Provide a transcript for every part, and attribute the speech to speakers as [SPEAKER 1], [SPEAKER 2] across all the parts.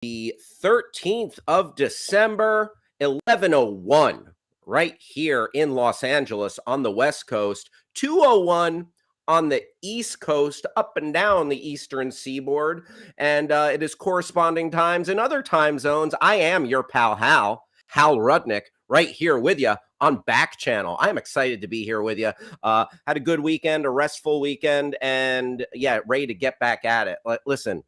[SPEAKER 1] the 13th of December, 11:01, right here in Los Angeles on the West Coast, 2:01 on the East Coast, up and down the Eastern Seaboard, and it is corresponding times in other time zones. I am your pal Hal Rudnick, right here with you on Backchannel. I'm excited to be here with you. Had a good weekend, a restful weekend, and yeah, ready to get back at it. Listen,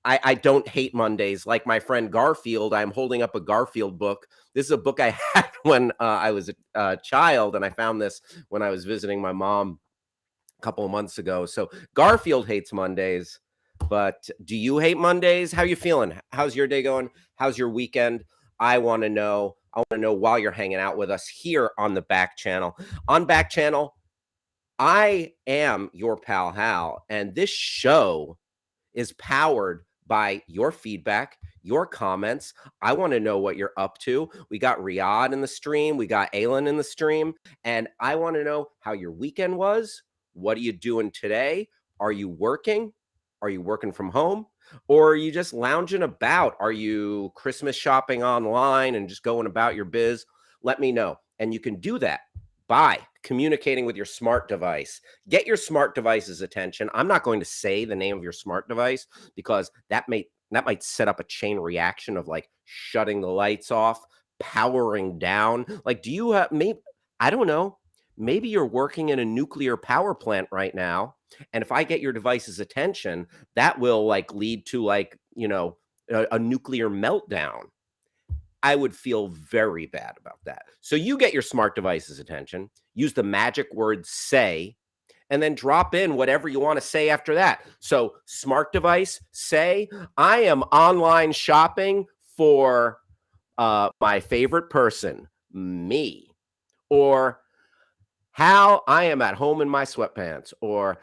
[SPEAKER 1] I don't hate Mondays. Like my friend Garfield, I'm holding up a Garfield book. This is a book I had when I was a child, and I found this when I was visiting my mom a couple of months ago. So Garfield hates Mondays, but do you hate Mondays? How you feeling? How's your day going? How's your weekend? I want to know. I want to know while you're hanging out with us here on the Back Channel. On Back Channel, I am your pal Hal, and this show is powered by your feedback, your comments. I want to know what you're up to. We got Riyadh in the stream. We got Elon in the stream. And I want to know how your weekend was. What are you doing today? Are you working? Are you working from home? Or are you just lounging about? Are you Christmas shopping online and just going about your biz? Let me know. And you can do that by communicating with your smart device. Get your smart device's attention. I'm not going to say the name of your smart device because that might set up a chain reaction of like shutting the lights off, powering down. Like, do you have maybe, I don't know, maybe you're working in a nuclear power plant right now. And if I get your device's attention, that will like lead to like, a nuclear meltdown. I would feel very bad about that. So you get your smart device's attention, use the magic word say, and then drop in whatever you want to say after that. So smart device, say, I am online shopping for my favorite person, me. Or how I am at home in my sweatpants. Or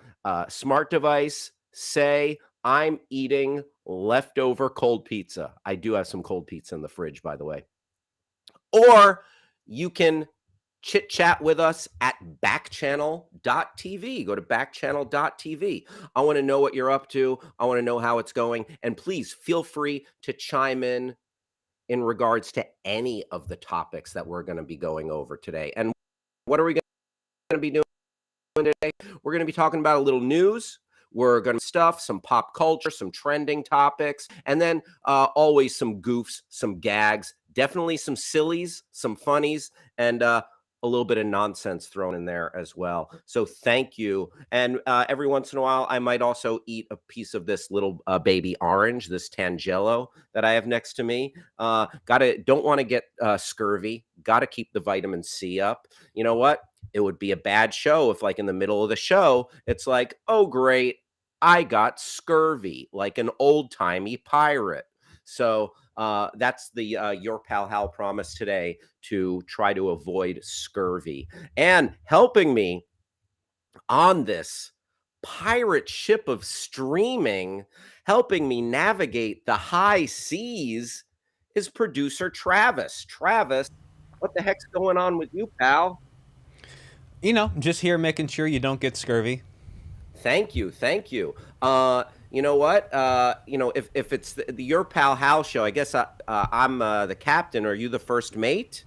[SPEAKER 1] smart device, say, I'm eating leftover cold pizza. I do have some cold pizza in the fridge, by the way. Or you can chit chat with us at backchannel.tv. Go to backchannel.tv. I want to know what you're up to. I want to know how it's going. And please feel free to chime in regards to any of the topics that we're going to be going over today. And what are we going to be doing today? We're going to be talking about a little news. We're going to stuff, some pop culture, some trending topics, and then always some goofs, some gags, definitely some sillies, some funnies, and a little bit of nonsense thrown in there as well. So thank you. And every once in a while, I might also eat a piece of this little baby orange, this Tangelo that I have next to me. Don't want to get scurvy. Got to keep the vitamin C up. You know what? It would be a bad show if like in the middle of the show, it's like, oh, great, I got scurvy, like an old-timey pirate. So that's the Your Pal Hal promise today, to try to avoid scurvy. And helping me on this pirate ship of streaming, helping me navigate the high seas, is producer Travis. Travis, what the heck's going on with you, pal?
[SPEAKER 2] Just here making sure you don't get scurvy.
[SPEAKER 1] Thank you, thank you. You know what? If it's the Your Pal Hal show, I guess I'm the captain. Are you the first mate?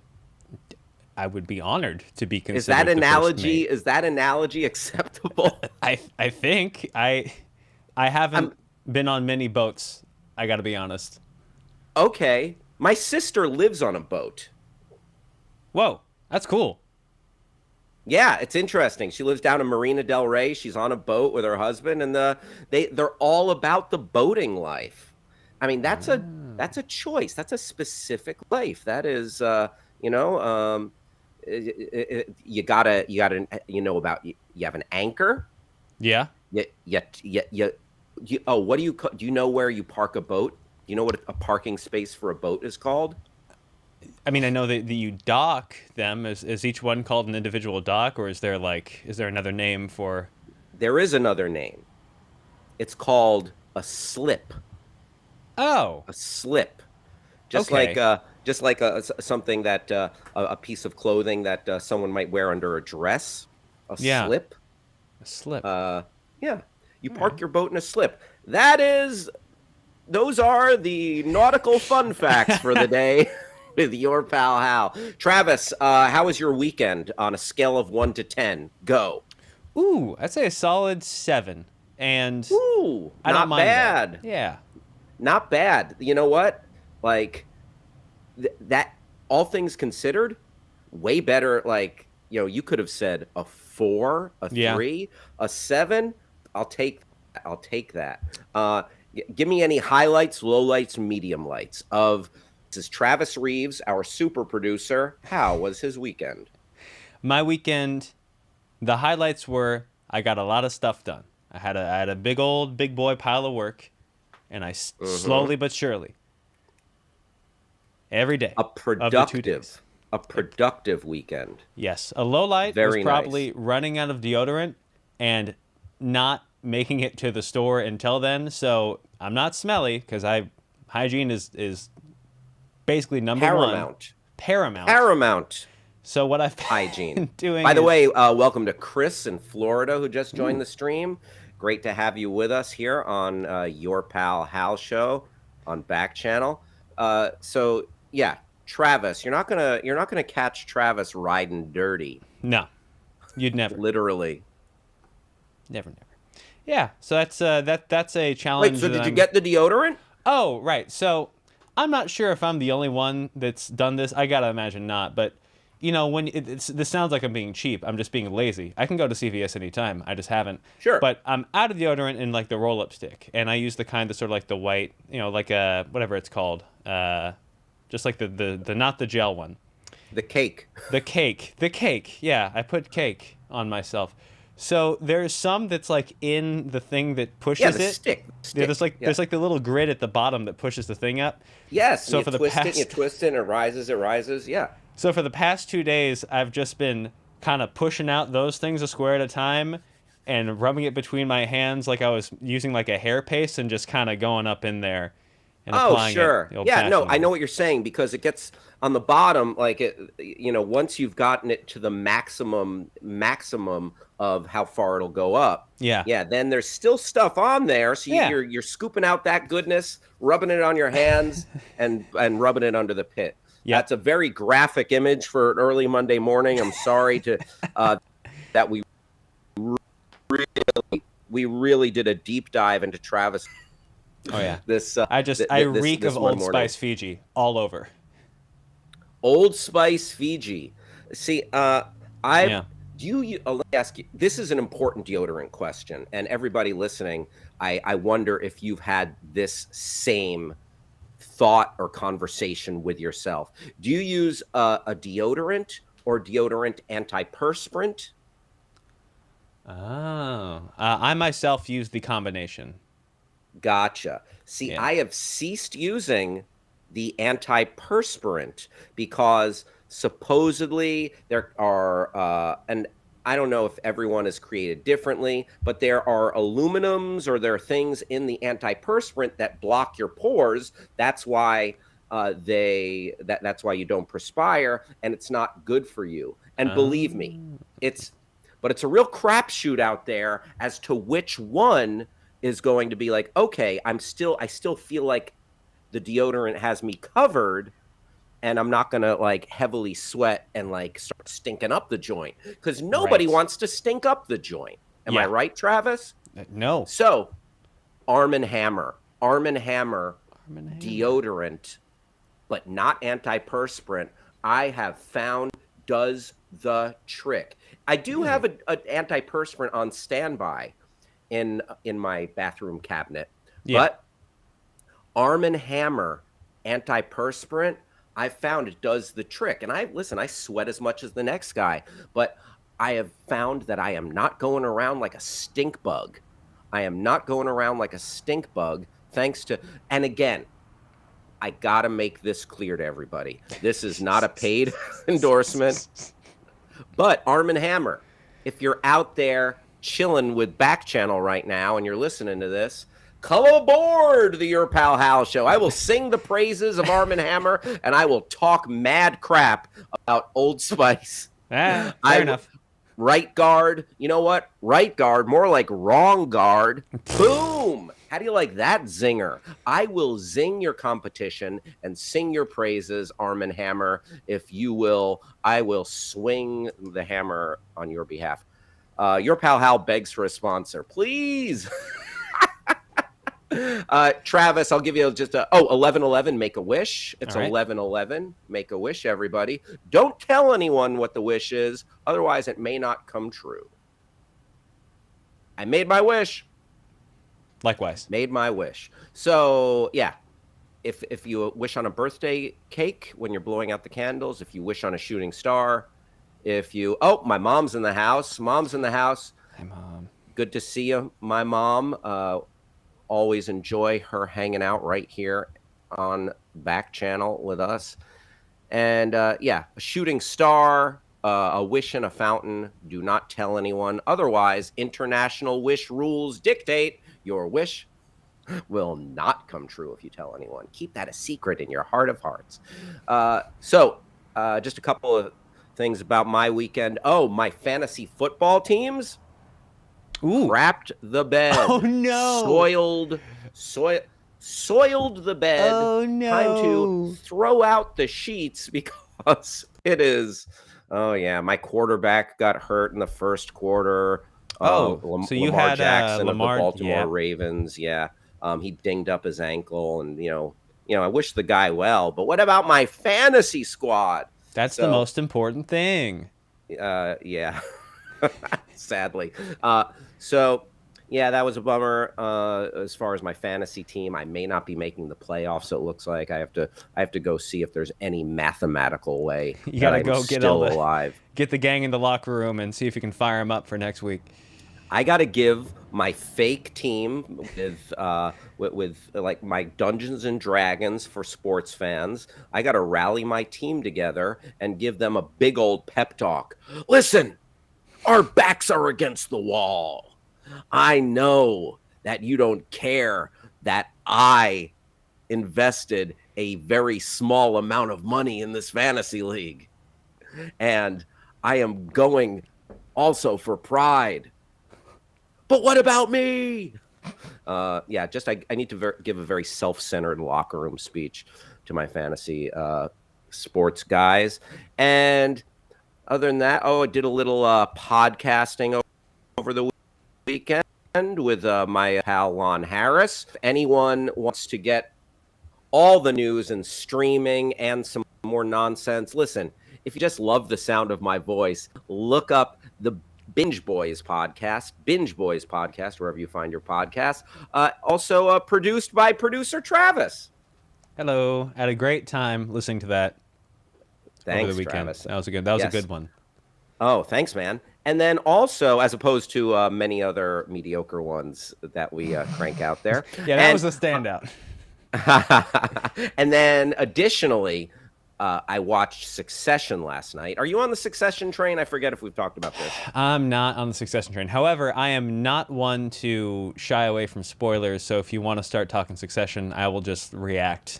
[SPEAKER 2] I would be honored to be
[SPEAKER 1] Is that
[SPEAKER 2] considered the first
[SPEAKER 1] analogy?
[SPEAKER 2] mate.
[SPEAKER 1] Is that analogy acceptable?
[SPEAKER 2] I think I haven't
[SPEAKER 1] I'm
[SPEAKER 2] been on many boats. I got to be honest.
[SPEAKER 1] okay. My sister lives on a boat.
[SPEAKER 2] Whoa, that's cool.
[SPEAKER 1] Yeah, it's interesting. She lives down in Marina Del Rey. She's on a boat with her husband, and they're all about the boating life. I mean, that's a choice. That's a specific life. That is, you know, you know about you have an anchor.
[SPEAKER 2] Yeah.
[SPEAKER 1] What do you know where you park a boat? Do you know what a parking space for a boat is called?
[SPEAKER 2] I mean, I know that you dock them. Is each one called an individual dock, or is there another name for?
[SPEAKER 1] There is another name. It's called a slip.
[SPEAKER 2] Oh,
[SPEAKER 1] A slip. Just like
[SPEAKER 2] okay.
[SPEAKER 1] something that a piece of clothing that someone might wear under a dress. A
[SPEAKER 2] Yeah,
[SPEAKER 1] slip.
[SPEAKER 2] a slip.
[SPEAKER 1] Uh, yeah. You
[SPEAKER 2] All
[SPEAKER 1] park
[SPEAKER 2] right.
[SPEAKER 1] your boat in a slip. That is those are the nautical fun facts for the day with your pal Hal. Travis, how was your weekend on a scale of 1 to 10? Go.
[SPEAKER 2] Ooh, I'd say a solid 7, and
[SPEAKER 1] Ooh,
[SPEAKER 2] I don't
[SPEAKER 1] not
[SPEAKER 2] mind that.
[SPEAKER 1] bad.
[SPEAKER 2] Yeah.
[SPEAKER 1] Not bad. You know what? Like that, all things considered, way better. Like, you could have said a 4, a
[SPEAKER 2] Yeah.
[SPEAKER 1] 3, a 7. I'll take that. Give me any highlights, lowlights, medium lights of this is Travis Reeves, our super producer. How was his weekend?
[SPEAKER 2] My weekend, the highlights were I got a lot of stuff done. I had a big boy pile of work, and slowly but surely, every day
[SPEAKER 1] A
[SPEAKER 2] of the 2 days.
[SPEAKER 1] productive weekend.
[SPEAKER 2] Yes, a low light was
[SPEAKER 1] Very
[SPEAKER 2] probably
[SPEAKER 1] nice.
[SPEAKER 2] running out of deodorant and not making it to the store until then. So I'm not smelly because hygiene is basically number one,
[SPEAKER 1] Paramount.
[SPEAKER 2] paramount.
[SPEAKER 1] Paramount
[SPEAKER 2] So what I've been
[SPEAKER 1] hygiene.
[SPEAKER 2] doing
[SPEAKER 1] By the
[SPEAKER 2] is,
[SPEAKER 1] way, welcome to Chris in Florida who just joined the stream. Great to have you with us here on your pal Hal show on Backchannel. So yeah, Travis, you're not gonna catch Travis riding dirty,
[SPEAKER 2] no, you'd never,
[SPEAKER 1] literally.
[SPEAKER 2] never. Yeah, so that's a
[SPEAKER 1] Wait,
[SPEAKER 2] challenge
[SPEAKER 1] so
[SPEAKER 2] that
[SPEAKER 1] did you
[SPEAKER 2] I'm.
[SPEAKER 1] get the deodorant?
[SPEAKER 2] Oh, right. So I'm not sure if I'm the only one that's done this. I gotta imagine not. But when this sounds like I'm being cheap. I'm just being lazy. I can go to CVS anytime. I just haven't.
[SPEAKER 1] Sure.
[SPEAKER 2] But I'm out of deodorant in like the roll-up stick, and I use the kind that's sort of like the white, like whatever it's called, just like the not the gel one.
[SPEAKER 1] The cake.
[SPEAKER 2] The cake. Yeah, I put cake on myself. So there's some that's like in the thing that
[SPEAKER 1] Yeah,
[SPEAKER 2] pushes
[SPEAKER 1] the
[SPEAKER 2] it.
[SPEAKER 1] stick.
[SPEAKER 2] Yeah, there's like
[SPEAKER 1] Yeah.
[SPEAKER 2] there's like the little grid at the bottom that pushes the thing up.
[SPEAKER 1] Yes,
[SPEAKER 2] So
[SPEAKER 1] and
[SPEAKER 2] for
[SPEAKER 1] you
[SPEAKER 2] the
[SPEAKER 1] twist it, and you
[SPEAKER 2] past
[SPEAKER 1] twist it, and it rises. Yeah.
[SPEAKER 2] so for the past 2 days, I've just been kind of pushing out those things a square at a time and rubbing it between my hands like I was using like a hair paste and just kind of going up in there and
[SPEAKER 1] Oh,
[SPEAKER 2] applying it
[SPEAKER 1] sure.
[SPEAKER 2] the
[SPEAKER 1] Yeah, no,
[SPEAKER 2] old-fashioned
[SPEAKER 1] I know
[SPEAKER 2] way.
[SPEAKER 1] what you're saying because it gets on the bottom, like once you've gotten it to the maximum of how far it'll go up.
[SPEAKER 2] Yeah.
[SPEAKER 1] Yeah, then there's still stuff on there, so
[SPEAKER 2] Yeah.
[SPEAKER 1] you're scooping out that goodness, rubbing it on your hands, and rubbing it under the pit.
[SPEAKER 2] Yep.
[SPEAKER 1] That's a very graphic image for an early Monday morning. I'm sorry to that we really did a deep dive into Travis.
[SPEAKER 2] Oh yeah.
[SPEAKER 1] This
[SPEAKER 2] I reek
[SPEAKER 1] this
[SPEAKER 2] of
[SPEAKER 1] one
[SPEAKER 2] Old
[SPEAKER 1] morning.
[SPEAKER 2] Spice Fiji all over.
[SPEAKER 1] Old Spice Fiji. See,
[SPEAKER 2] Yeah.
[SPEAKER 1] let me ask you. This is an important deodorant question, and everybody listening, I wonder if you've had this same thought or conversation with yourself. Do you use a deodorant or deodorant antiperspirant?
[SPEAKER 2] Oh. I myself use the combination.
[SPEAKER 1] Gotcha. See,
[SPEAKER 2] Yeah.
[SPEAKER 1] I have ceased using the antiperspirant because supposedly there are, and I don't know if everyone is created differently, but there are aluminums or there are things in the antiperspirant that block your pores. That's why that's why you don't perspire, and it's not good for you. And believe me, it's a real crapshoot out there as to which one is going to be like, okay, I still feel like the deodorant has me covered and I'm not going to like heavily sweat and like start stinking up the joint because nobody
[SPEAKER 2] Right.
[SPEAKER 1] wants to stink up the joint. Am I
[SPEAKER 2] Yeah.
[SPEAKER 1] right, Travis?
[SPEAKER 2] No.
[SPEAKER 1] So Arm & Hammer deodorant, but not antiperspirant, I have found does the trick. I do have an antiperspirant on standby in my bathroom cabinet,
[SPEAKER 2] Yeah.
[SPEAKER 1] but Arm & Hammer antiperspirant, I found it does the trick. And I sweat as much as the next guy, but I have found that I am not going around like a stink bug. Thanks to, and again, I got to make this clear to everybody. This is not a paid endorsement, but Arm & Hammer, if you're out there chilling with Backchannel right now and you're listening to this, come aboard the Your Pal Hal show. I will sing the praises of Arm & Hammer, and I will talk mad crap about Old Spice.
[SPEAKER 2] Fair
[SPEAKER 1] I-
[SPEAKER 2] enough.
[SPEAKER 1] Right guard, you know what? Right guard, more like wrong guard. Boom! How do you like that zinger? I will zing your competition and sing your praises, Arm and Hammer. If you will, I will swing the hammer on your behalf. Your pal Hal begs for a sponsor. Please. Travis, I'll give you just 1111, make a wish. It's
[SPEAKER 2] All right.
[SPEAKER 1] 1111, make a wish, everybody. Don't tell anyone what the wish is, otherwise it may not come true. I made my wish.
[SPEAKER 2] Likewise.
[SPEAKER 1] Made my wish. So, yeah, if you wish on a birthday cake when you're blowing out the candles, if you wish on a shooting star, my mom's in the house. Mom's in the house.
[SPEAKER 2] Hi, Mom.
[SPEAKER 1] Good to see you, my mom. Always enjoy her hanging out right here on Backchannel with us. And a shooting star, a wish in a fountain. Do not tell anyone. Otherwise, international wish rules dictate your wish will not come true if you tell anyone. Keep that a secret in your heart of hearts. Just a couple of things about my weekend. Oh, my fantasy football teams.
[SPEAKER 2] Ooh.
[SPEAKER 1] Crapped the bed.
[SPEAKER 2] Oh no.
[SPEAKER 1] Soiled the bed.
[SPEAKER 2] Oh no.
[SPEAKER 1] Time to throw out the sheets because it is. Oh yeah, my quarterback got hurt in the first quarter.
[SPEAKER 2] So you
[SPEAKER 1] Lamar
[SPEAKER 2] had
[SPEAKER 1] Jackson
[SPEAKER 2] Lamar,
[SPEAKER 1] of the Baltimore Ravens. Yeah, he dinged up his ankle, and I wish the guy well. But what about my fantasy squad?
[SPEAKER 2] That's the most important thing.
[SPEAKER 1] Yeah. Sadly. That was a bummer. As far as my fantasy team, I may not be making the playoffs. So it looks like I have to go see if there's any mathematical way
[SPEAKER 2] you gotta
[SPEAKER 1] that
[SPEAKER 2] go
[SPEAKER 1] I'm
[SPEAKER 2] get
[SPEAKER 1] still alive.
[SPEAKER 2] Get the gang in the locker room and see if you can fire them up for next week.
[SPEAKER 1] I got to give my fake team with like my Dungeons and Dragons for sports fans. I got to rally my team together and give them a big old pep talk. Listen, our backs are against the wall. I know that you don't care that I invested a very small amount of money in this fantasy league. And I am going also for pride. But what about me? I need to give a very self-centered locker room speech to my fantasy sports guys. And other than that, I did a little podcasting over the weekend with my pal Lon Harris. If anyone wants to get all the news and streaming and some more nonsense, listen, if you just love the sound of my voice, look up the Binge Boys podcast, wherever you find your podcast. Also produced by producer Travis.
[SPEAKER 2] Hello. I had a great time listening to that.
[SPEAKER 1] Thanks,
[SPEAKER 2] over the weekend.
[SPEAKER 1] Travis.
[SPEAKER 2] That was a good one.
[SPEAKER 1] Oh, thanks, man. And then also, as opposed to many other mediocre ones that we crank out there.
[SPEAKER 2] Yeah, that was a standout.
[SPEAKER 1] And then additionally, I watched Succession last night. Are you on the Succession train? I forget if we've talked about this.
[SPEAKER 2] I'm not on the Succession train. However, I am not one to shy away from spoilers. So if you want to start talking Succession, I will just react.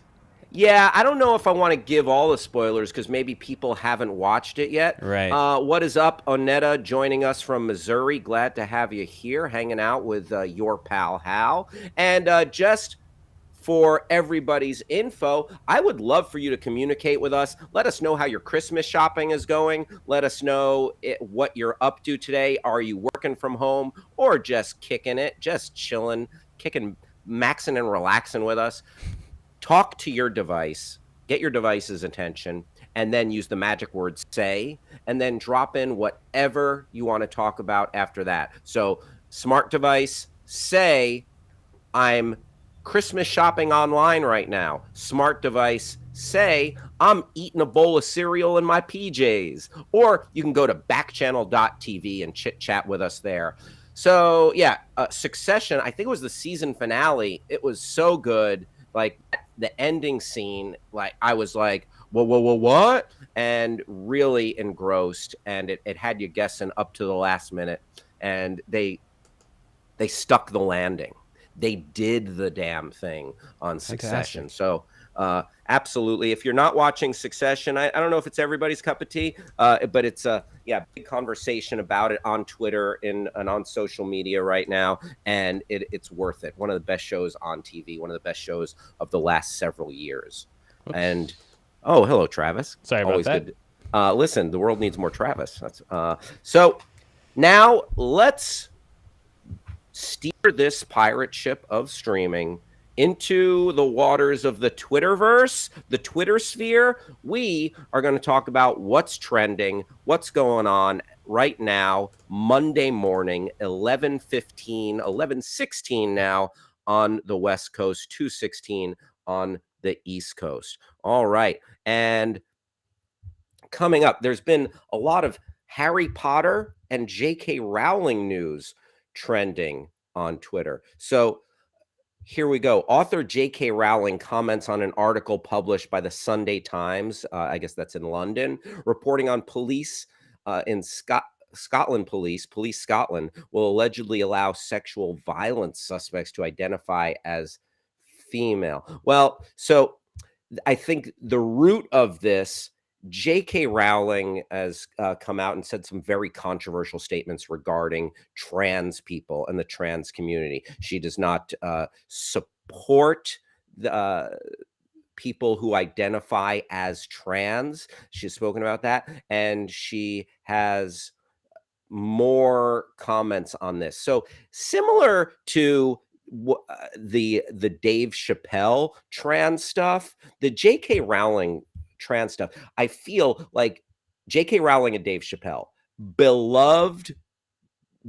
[SPEAKER 1] Yeah, I don't know if I want to give all the spoilers because maybe people haven't watched it yet.
[SPEAKER 2] Right.
[SPEAKER 1] What is up, Onetta, joining us from Missouri? Glad to have you here, hanging out with your pal Hal. And just for everybody's info, I would love for you to communicate with us. Let us know how your Christmas shopping is going. Let us know what you're up to today. Are you working from home or just kicking it, just chilling, maxing and relaxing with us? Talk to your device, get your device's attention, and then use the magic word say, and then drop in whatever you want to talk about after that. So smart device, say, I'm Christmas shopping online right now. Smart device, say, I'm eating a bowl of cereal in my PJs. Or you can go to backchannel.tv and chit chat with us there. So yeah, Succession, I think it was the season finale. It was so good. Like the ending scene, like I was like, whoa, what? And really engrossed. And it had you guessing up to the last minute. And they stuck the landing. They did the damn thing on Succession.
[SPEAKER 2] Fantastic.
[SPEAKER 1] So Absolutely. If you're not watching Succession, I don't know if it's everybody's cup of tea, but it's a big conversation about it on Twitter and on social media right now, and it's worth it. One of the best shows on TV, one of the best shows of the last several years.
[SPEAKER 2] Oops.
[SPEAKER 1] And oh, hello, Travis.
[SPEAKER 2] Sorry about
[SPEAKER 1] Always
[SPEAKER 2] that.
[SPEAKER 1] good. Listen, the world needs more Travis. That's so. Now let's steer this pirate ship of streaming into the waters of the Twitterverse, the Twitter sphere. We are going to talk about what's trending, what's going on right now, Monday morning, 11:15, 11:16 now on the West Coast, 2:16 on the East Coast. All right. And coming up, there's been a lot of Harry Potter and J.K. Rowling news trending on Twitter. So here we go. Author J.K. Rowling comments on an article published by the Sunday Times, I guess that's in London, reporting on police in Scotland Police Scotland will allegedly allow sexual violence suspects to identify as female. Well, so I think the root of this, J.K. Rowling has come out and said some very controversial statements regarding trans people and the trans community. She does not support the people who identify as trans. She's spoken about that, and she has more comments on this. So similar to the Dave Chappelle trans stuff, the J.K. Rowling trans stuff, I feel like J.K. Rowling and Dave Chappelle, beloved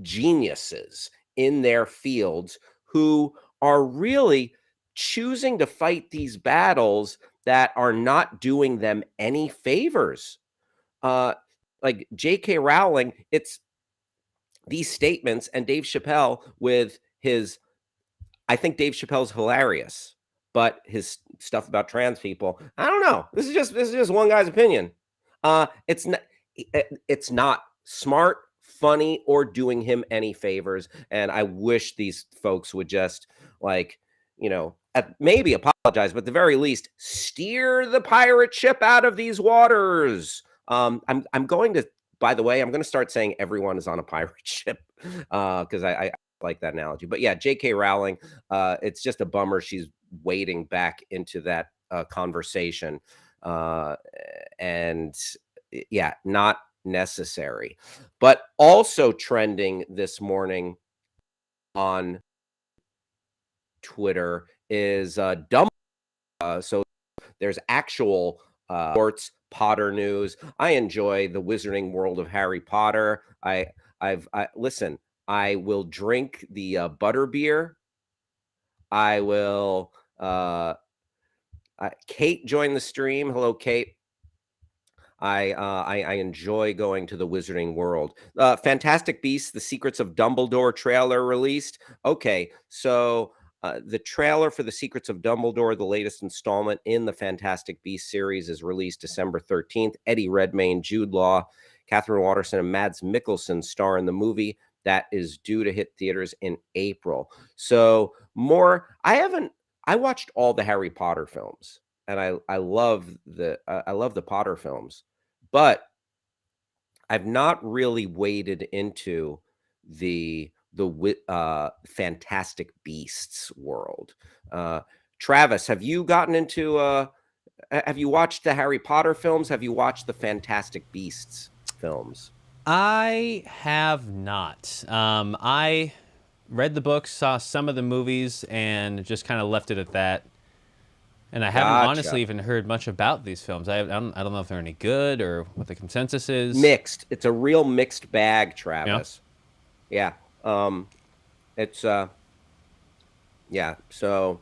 [SPEAKER 1] geniuses in their fields who are really choosing to fight these battles that are not doing them any favors. Like J.K. Rowling, it's these statements, and Dave Chappelle with his, I think Dave Chappelle's hilarious, but his stuff about trans people, I don't know. This is just one guy's opinion. It's not smart, funny, or doing him any favors. And I wish these folks would just maybe apologize, but at the very least, steer the pirate ship out of these waters. I'm going to, by the way, I'm going to start saying everyone is on a pirate ship because I like that analogy. But yeah, J.K. Rowling, it's just a bummer she's wading back into that conversation. And yeah, not necessary. But also trending this morning on Twitter is dumb. So there's actual sports Potter news. I enjoy the wizarding world of Harry Potter. Listen, I will drink the butterbeer. I will Kate joined the stream. Hello, Kate. I enjoy going to the wizarding world. Fantastic Beasts: The Secrets of Dumbledore trailer released. Okay, so the trailer for The Secrets of Dumbledore, the latest installment in the Fantastic Beasts series, is released December 13th. Eddie Redmayne, Jude Law, Catherine Waterston, and Mads Mikkelsen star in the movie. That is due to hit theaters in April. So I watched all the Harry Potter films, and I love the Potter films, but I've not really waded into the Fantastic Beasts world. Travis, have you gotten into? Have you watched the Harry Potter films? Have you watched the Fantastic Beasts films?
[SPEAKER 2] I have not. I read the books, saw some of the movies, and just kind of left it at that. And I haven't honestly even heard much about these films. I don't know if they're any good or what the consensus is.
[SPEAKER 1] Mixed. It's a real mixed bag, Travis. Yeah. It's yeah. So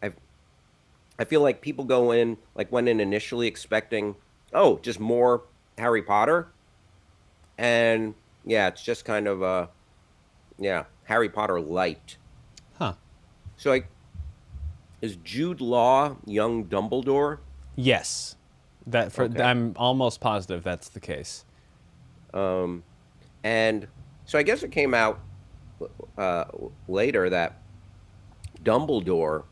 [SPEAKER 1] I feel like people went in initially expecting, oh, just more Harry Potter, and yeah, it's just kind of Harry Potter light.
[SPEAKER 2] Huh.
[SPEAKER 1] So is Jude Law young Dumbledore?
[SPEAKER 2] Yes. I'm almost positive that's the case.
[SPEAKER 1] And so I guess it came out later that Dumbledore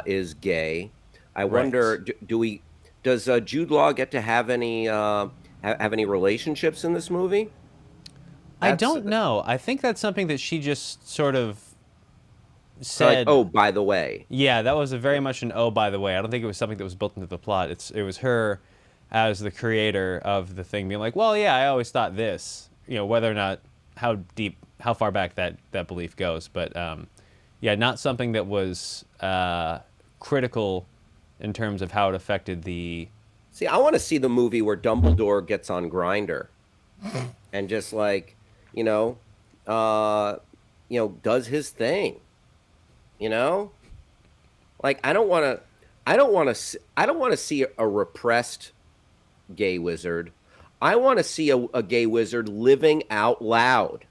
[SPEAKER 1] is gay. I wonder,
[SPEAKER 2] Right.
[SPEAKER 1] does Jude Law get to have any relationships in this movie?
[SPEAKER 2] I
[SPEAKER 1] That's
[SPEAKER 2] don't know. I think that's something that she just sort of
[SPEAKER 1] like,
[SPEAKER 2] said.
[SPEAKER 1] oh, by the way.
[SPEAKER 2] Yeah, that was a very much an oh by the way. I don't think it was something that was built into the plot. It was her as the creator of the thing being like, well, yeah, I always thought this. Whether or not how far back that belief goes, but yeah, not something that was critical in terms of how it affected the.
[SPEAKER 1] See, I want to see the movie where Dumbledore gets on Grinder and just like, you know, uh, does his thing. You know, like I don't want to see a repressed gay wizard. I want to see a gay wizard living out loud.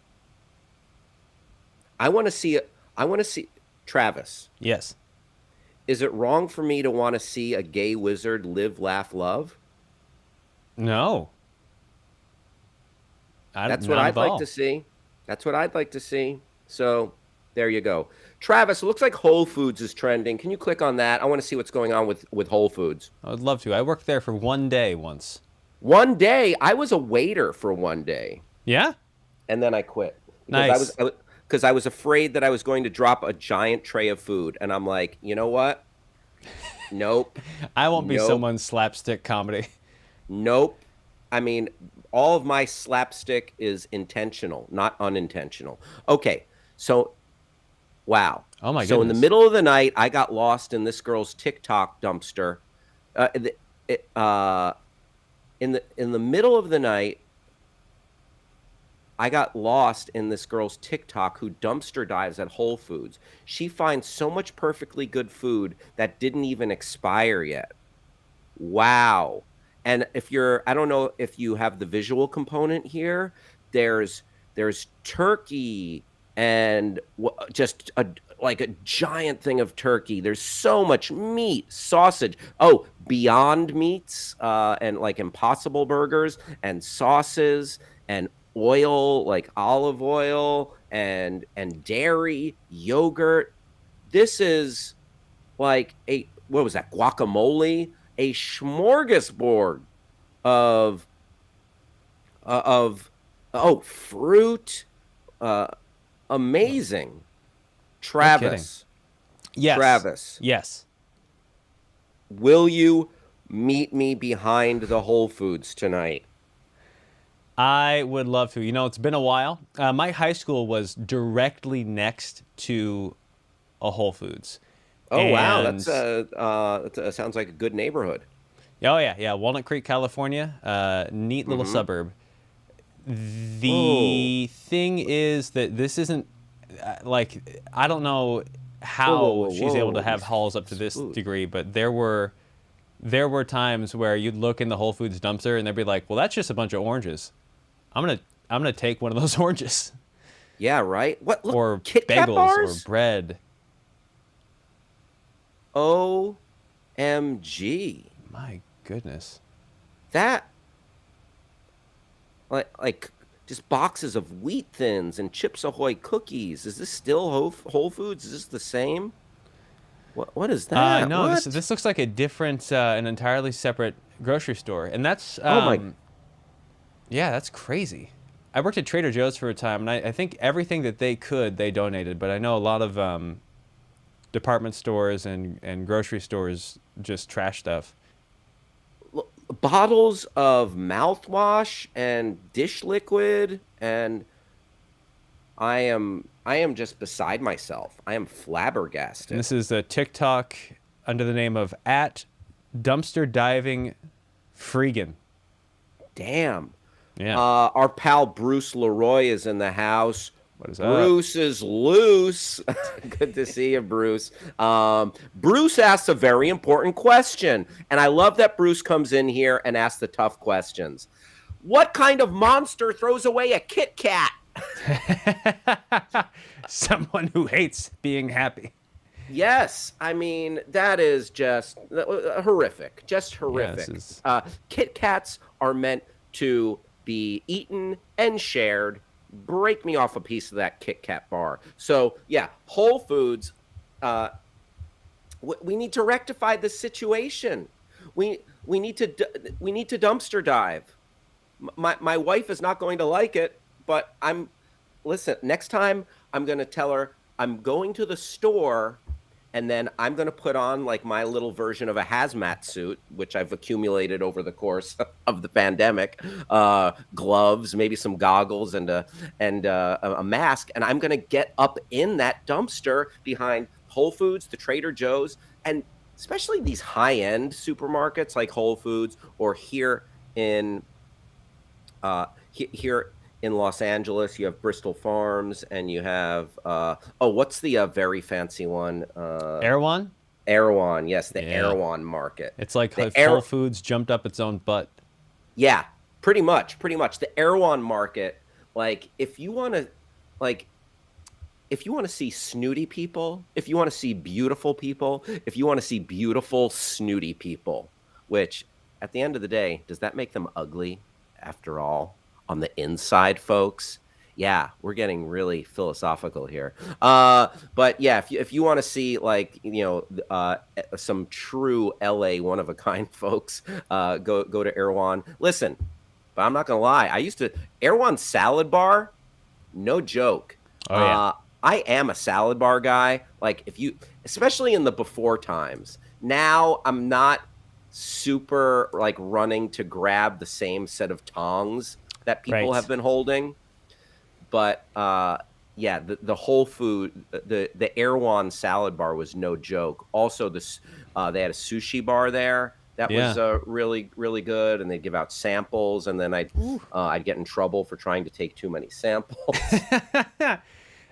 [SPEAKER 1] I want to see it. I want to see Travis.
[SPEAKER 2] Yes.
[SPEAKER 1] Is it wrong for me to want to see a gay wizard live, laugh, love?
[SPEAKER 2] No.
[SPEAKER 1] That's what
[SPEAKER 2] Not
[SPEAKER 1] I'd
[SPEAKER 2] at
[SPEAKER 1] like to
[SPEAKER 2] all.
[SPEAKER 1] see. That's what I'd like to see. So there you go. Travis, it looks like Whole Foods is trending. Can you click on that? I want to see what's going on with Whole Foods.
[SPEAKER 2] I would love to. I worked there for one day once.
[SPEAKER 1] One day, I was a waiter for one day,
[SPEAKER 2] Yeah.
[SPEAKER 1] and then I quit because
[SPEAKER 2] Nice.
[SPEAKER 1] I was afraid that I was going to drop a giant tray of food, and I'm like, you know what? Nope,
[SPEAKER 2] I won't be
[SPEAKER 1] nope,
[SPEAKER 2] someone's slapstick comedy.
[SPEAKER 1] nope. I mean, all of my slapstick is intentional, not unintentional. Okay, so wow.
[SPEAKER 2] Oh my
[SPEAKER 1] So in the
[SPEAKER 2] goodness.
[SPEAKER 1] middle of the night, I got lost in this girl's TikTok dumpster. Uh, the, it, in the middle of the night, I got lost in this girl's TikTok who dumpster dives at Whole Foods. She finds so much perfectly good food that didn't even expire yet. Wow. And I don't know if you have the visual component here. There's turkey and just like a giant thing of turkey. There's so much meat, sausage. Oh, Beyond Meats, and like Impossible Burgers and sauces and oil, like olive oil and dairy, yogurt. This is like what was that, guacamole, a smorgasbord of of fruit, uh amazing.
[SPEAKER 2] No kidding.
[SPEAKER 1] Travis,
[SPEAKER 2] Yes.
[SPEAKER 1] Travis,
[SPEAKER 2] Yes.
[SPEAKER 1] will you meet me behind the Whole Foods tonight?
[SPEAKER 2] I would love to. It's been a while. My high school was directly next to a Whole Foods.
[SPEAKER 1] Oh wow,
[SPEAKER 2] And
[SPEAKER 1] that sounds like a good neighborhood.
[SPEAKER 2] oh yeah, yeah, Walnut Creek, California, neat little
[SPEAKER 1] Mm-hmm.
[SPEAKER 2] suburb.
[SPEAKER 1] Oh,
[SPEAKER 2] The thing is that this isn't like I don't know
[SPEAKER 1] whoa, whoa,
[SPEAKER 2] how
[SPEAKER 1] whoa,
[SPEAKER 2] she's able to
[SPEAKER 1] whoa!
[SPEAKER 2] have hauls up to
[SPEAKER 1] These
[SPEAKER 2] this
[SPEAKER 1] food.
[SPEAKER 2] degree, but there were times where you'd look in the Whole Foods dumpster and they'd be like, "Well, that's just a bunch of oranges. I'm gonna take one of those oranges,
[SPEAKER 1] Yeah, right. What? Look,
[SPEAKER 2] or
[SPEAKER 1] Kit Kat
[SPEAKER 2] bagels, or
[SPEAKER 1] bars.
[SPEAKER 2] bread."
[SPEAKER 1] OMG.
[SPEAKER 2] My goodness.
[SPEAKER 1] That like just boxes of Wheat Thins and Chips Ahoy cookies. Is this still Whole Foods? Is this the same? What is that?
[SPEAKER 2] No, this
[SPEAKER 1] What?
[SPEAKER 2] this looks like a different, an entirely separate grocery store, and that's
[SPEAKER 1] Oh my.
[SPEAKER 2] yeah, that's crazy. I worked at Trader Joe's for a time, and I think everything that they donated. But I know a lot of department stores and grocery stores just trash stuff.
[SPEAKER 1] Bottles of mouthwash and dish liquid, and I am just beside myself. I am
[SPEAKER 2] And
[SPEAKER 1] flabbergasted.
[SPEAKER 2] this is a TikTok under the name of at dumpster diving freegan.
[SPEAKER 1] Damn.
[SPEAKER 2] Yeah,
[SPEAKER 1] Our pal Bruce Leroy is in the house.
[SPEAKER 2] what is up?
[SPEAKER 1] Bruce is loose. Good to see you, Bruce. Bruce asks a very important question, and I love that Bruce comes in here and asks the tough questions. What kind of monster throws away a Kit Kat?
[SPEAKER 2] Someone who hates being happy.
[SPEAKER 1] Yes, I mean that is just horrific, just
[SPEAKER 2] Yeah, this
[SPEAKER 1] horrific.
[SPEAKER 2] is
[SPEAKER 1] Kit Kats are meant to be eaten and shared. Break me off a piece of that Kit Kat bar. So yeah, Whole Foods. Uh, We need to rectify the situation. We need to we need to dumpster dive. My wife is not going to like it, but listen, next time I'm going to tell her I'm going to the store, and then I'm going to put on like my little version of a hazmat suit, which I've accumulated over the course of the pandemic, gloves, maybe some goggles, and a mask, and I'm going to get up in that dumpster behind Whole Foods, the Trader Joe's, and especially these high-end supermarkets like Whole Foods, or here in Los Angeles, you have Bristol Farms, and you have what's the very fancy one?
[SPEAKER 2] Erewhon?
[SPEAKER 1] Erewhon, yes, the
[SPEAKER 2] Yeah.
[SPEAKER 1] Erewhon market.
[SPEAKER 2] It's like
[SPEAKER 1] The
[SPEAKER 2] if Whole Foods jumped up its own butt.
[SPEAKER 1] Yeah, pretty much. The Erewhon market, like like if you want to see snooty people, if you want to see beautiful people, if you want to see beautiful snooty people, which at the end of the day, does that make them ugly after all on the inside, folks? Yeah, we're getting really philosophical here. But yeah, if you want to see like, some true LA one of a kind folks, go to Erewhon. Listen, but I'm not gonna lie, I used to Erewhon salad bar, no joke.
[SPEAKER 2] Oh yeah.
[SPEAKER 1] I am a salad bar guy. Like especially in the before times. Now I'm not super like running to grab the same set of tongs that people
[SPEAKER 2] Right.
[SPEAKER 1] have been holding. But yeah, the Whole Food, the Erewhon salad bar was no joke. Also, they had a sushi bar there that was really, really good, and they'd give out samples, and then I'd get in trouble for trying to take too many samples.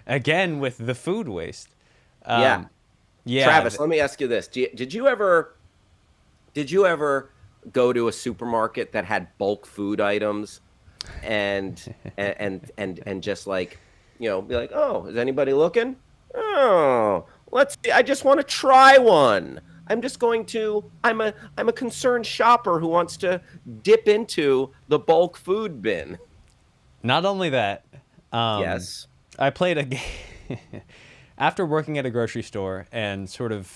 [SPEAKER 2] Again with the food waste.
[SPEAKER 1] Yeah.
[SPEAKER 2] Yeah.
[SPEAKER 1] Travis, let me ask you this: did you ever go to a supermarket that had bulk food items, and just like, be like, oh, is anybody looking? Oh, let's see. I just want to try one. I'm a concerned shopper who wants to dip into the bulk food bin.
[SPEAKER 2] Not only that,
[SPEAKER 1] Yes.
[SPEAKER 2] I played a game after working at a grocery store and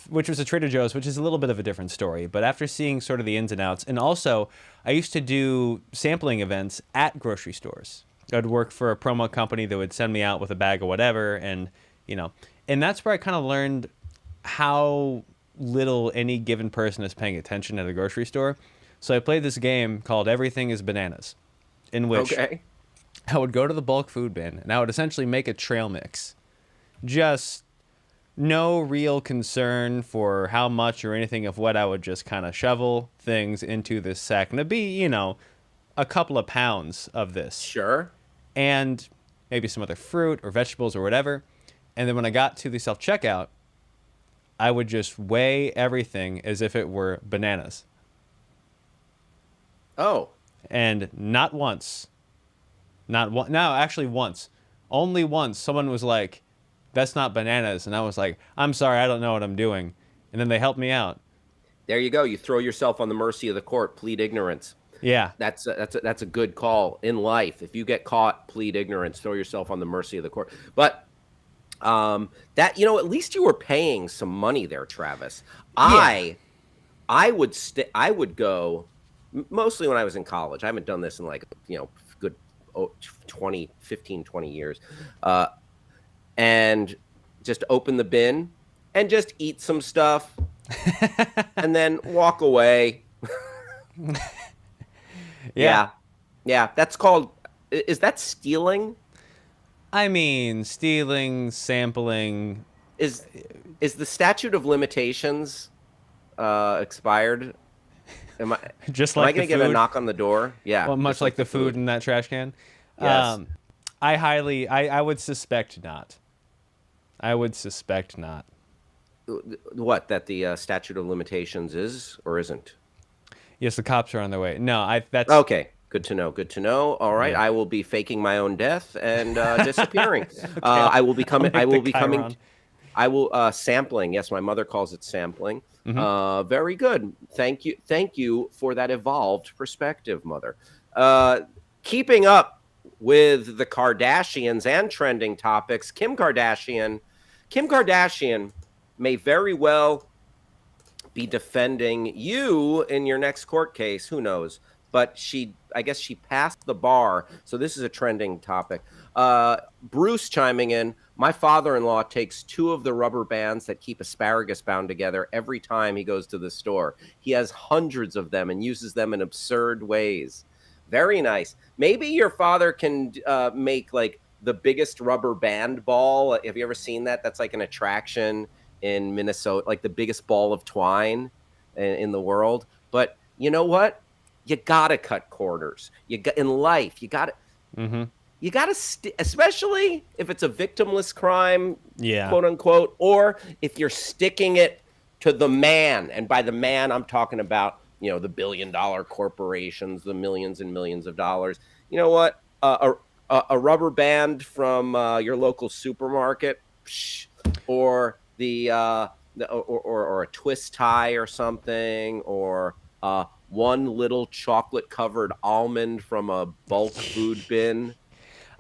[SPEAKER 2] which was a Trader Joe's, which is a little bit of a different story. But after seeing sort of the ins and outs, and also I used to do sampling events at grocery stores. I'd work for a promo company that would send me out with a bag of whatever, and and that's where I kind of learned how little any given person is paying attention at a grocery store. So I played this game called Everything is Bananas, in which I would go to the bulk food bin and I would essentially make a trail mix. Just no real concern for how much or anything of what. I would just kind of shovel things into this sack. And it'd be, a couple of pounds of this.
[SPEAKER 1] Sure.
[SPEAKER 2] And maybe some other fruit or vegetables or whatever. And then when I got to the self-checkout, I would just weigh everything as if it were bananas.
[SPEAKER 1] Oh.
[SPEAKER 2] And not once. No, actually once. Only once someone was like, that's not bananas. And I was like, I'm sorry, I don't know what I'm doing. And then they helped me out.
[SPEAKER 1] There you go. You throw yourself on the mercy of the court, plead ignorance.
[SPEAKER 2] Yeah.
[SPEAKER 1] That's a good call in life. If you get caught, plead ignorance, throw yourself on the mercy of the court. But at least you were paying some money there, Travis.
[SPEAKER 2] Yeah.
[SPEAKER 1] I would go mostly when I was in college. I haven't done this in like, good 20 years. And just open the bin and just eat some stuff and then walk away. Yeah. That's called, is that stealing?
[SPEAKER 2] I mean, stealing, sampling.
[SPEAKER 1] Is the statute of limitations expired? Am I going to get a knock on the door? Yeah.
[SPEAKER 2] Well, much like the food in that trash can.
[SPEAKER 1] Yes.
[SPEAKER 2] I would suspect not. I would suspect not.
[SPEAKER 1] What, that the statute of limitations is or isn't?
[SPEAKER 2] Yes, the cops are on their way. No, that's
[SPEAKER 1] okay. Good to know. All right,
[SPEAKER 2] Yeah.
[SPEAKER 1] I will be faking my own death and disappearing.
[SPEAKER 2] Okay,
[SPEAKER 1] I will be coming. I will be coming.
[SPEAKER 2] Chiron.
[SPEAKER 1] I will sampling. Yes, my mother calls it sampling. Very good. Thank you for that evolved perspective, Mother. Keeping up with the Kardashians and trending topics, Kim Kardashian may very well be defending you in your next court case. Who knows? But I guess she passed the bar. So this is a trending topic. Bruce chiming in. My father-in-law takes 2 of the rubber bands that keep asparagus bound together every time he goes to the store. He has hundreds of them and uses them in absurd ways. Very nice. Maybe your father can make like the biggest rubber band ball. Have you ever seen that? That's like an attraction in Minnesota, like the biggest ball of twine in the world. But you know what? You gotta cut corners. You got in life.
[SPEAKER 2] Mm-hmm.
[SPEAKER 1] You gotta, especially if it's a victimless crime,
[SPEAKER 2] Yeah.
[SPEAKER 1] quote unquote, or if you're sticking it to the man. And by the man, I'm talking about the billion-dollar corporations, the millions and millions of dollars. You know what? A rubber band from your local supermarket, or or a twist tie or something, or one little chocolate covered almond from a bulk food bin.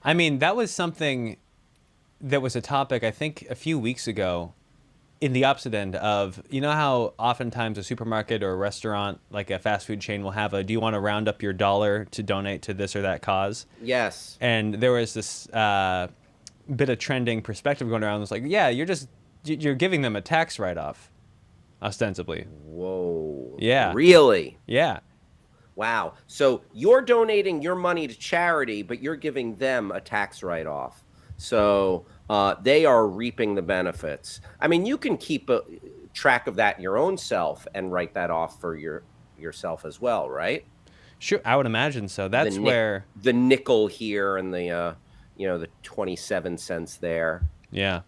[SPEAKER 2] I mean, that was something that was a topic, I think, a few weeks ago in the opposite end of, how oftentimes a supermarket or a restaurant, like a fast food chain, will have do you want to round up your dollar to donate to this or that cause?
[SPEAKER 1] Yes.
[SPEAKER 2] And there was this bit of trending perspective going around. It was like, yeah, you're giving them a tax write-off, ostensibly.
[SPEAKER 1] Whoa.
[SPEAKER 2] Yeah.
[SPEAKER 1] Really?
[SPEAKER 2] Yeah.
[SPEAKER 1] Wow. So you're donating your money to charity, but you're giving them a tax write-off. So they are reaping the benefits. I mean, you can keep a track of that in your own self and write that off for yourself as well, right?
[SPEAKER 2] Sure, I would imagine so. That's where
[SPEAKER 1] the nickel here and the 27 cents there.
[SPEAKER 2] Yeah.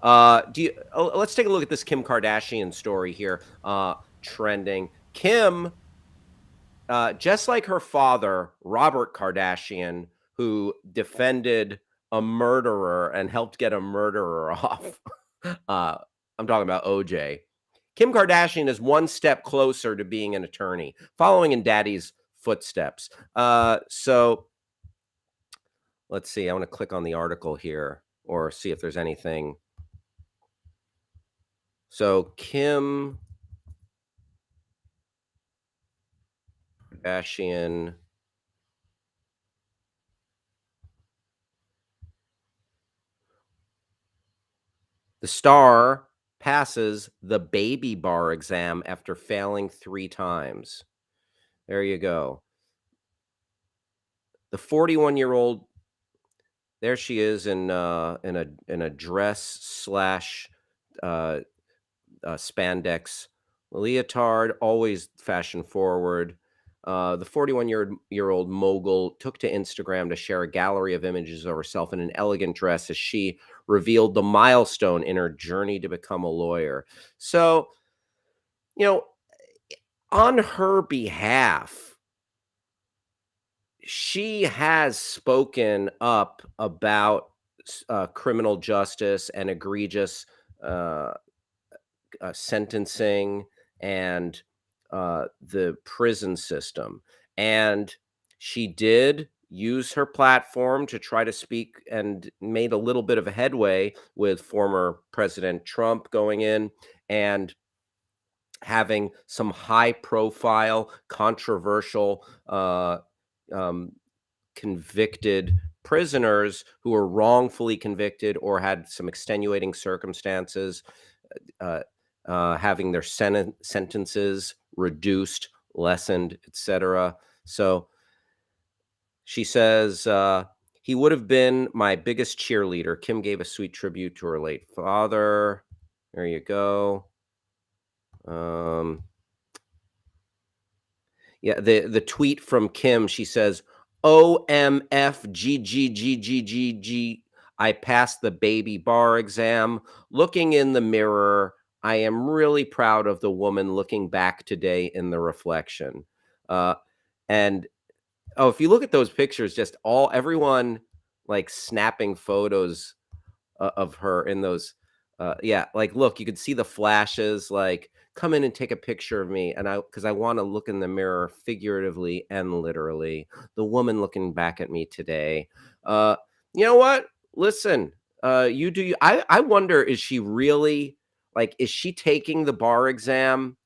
[SPEAKER 1] Let's take a look at this Kim Kardashian story here. Trending. Kim, just like her father, Robert Kardashian, who defended a murderer and helped get a murderer off. I'm talking about OJ. Kim Kardashian is one step closer to being an attorney, following in daddy's footsteps. So let's see. I want to click on the article here or see if there's anything. So Kim Kardashian. The star passes the baby bar exam after failing 3 times. There you go. The 41-year-old, there she is in a dress slash spandex leotard, always fashion forward. The 41-year-old mogul took to Instagram to share a gallery of images of herself in an elegant dress as she revealed the milestone in her journey to become a lawyer. So, on her behalf, she has spoken up about criminal justice and egregious sentencing and the prison system. And she did use her platform to try to speak and made a little bit of a headway with former President Trump going in and having some high profile, controversial, convicted prisoners who were wrongfully convicted or had some extenuating circumstances, having their sentences reduced, lessened, etc. So she says, he would have been my biggest cheerleader. Kim gave a sweet tribute to her late father. There you go. Yeah, the tweet from Kim, she says, OMFGGGGGG. I passed the baby bar exam. Looking in the mirror, I am really proud of the woman looking back today in the reflection. And if you look at those pictures, just everyone like snapping photos of her in those. Yeah, like look, you could see the flashes. Like, come in and take a picture of me, and because I want to look in the mirror, figuratively and literally. The woman looking back at me today. You know what? Listen, you do. I wonder, is she really like, is she taking the bar exam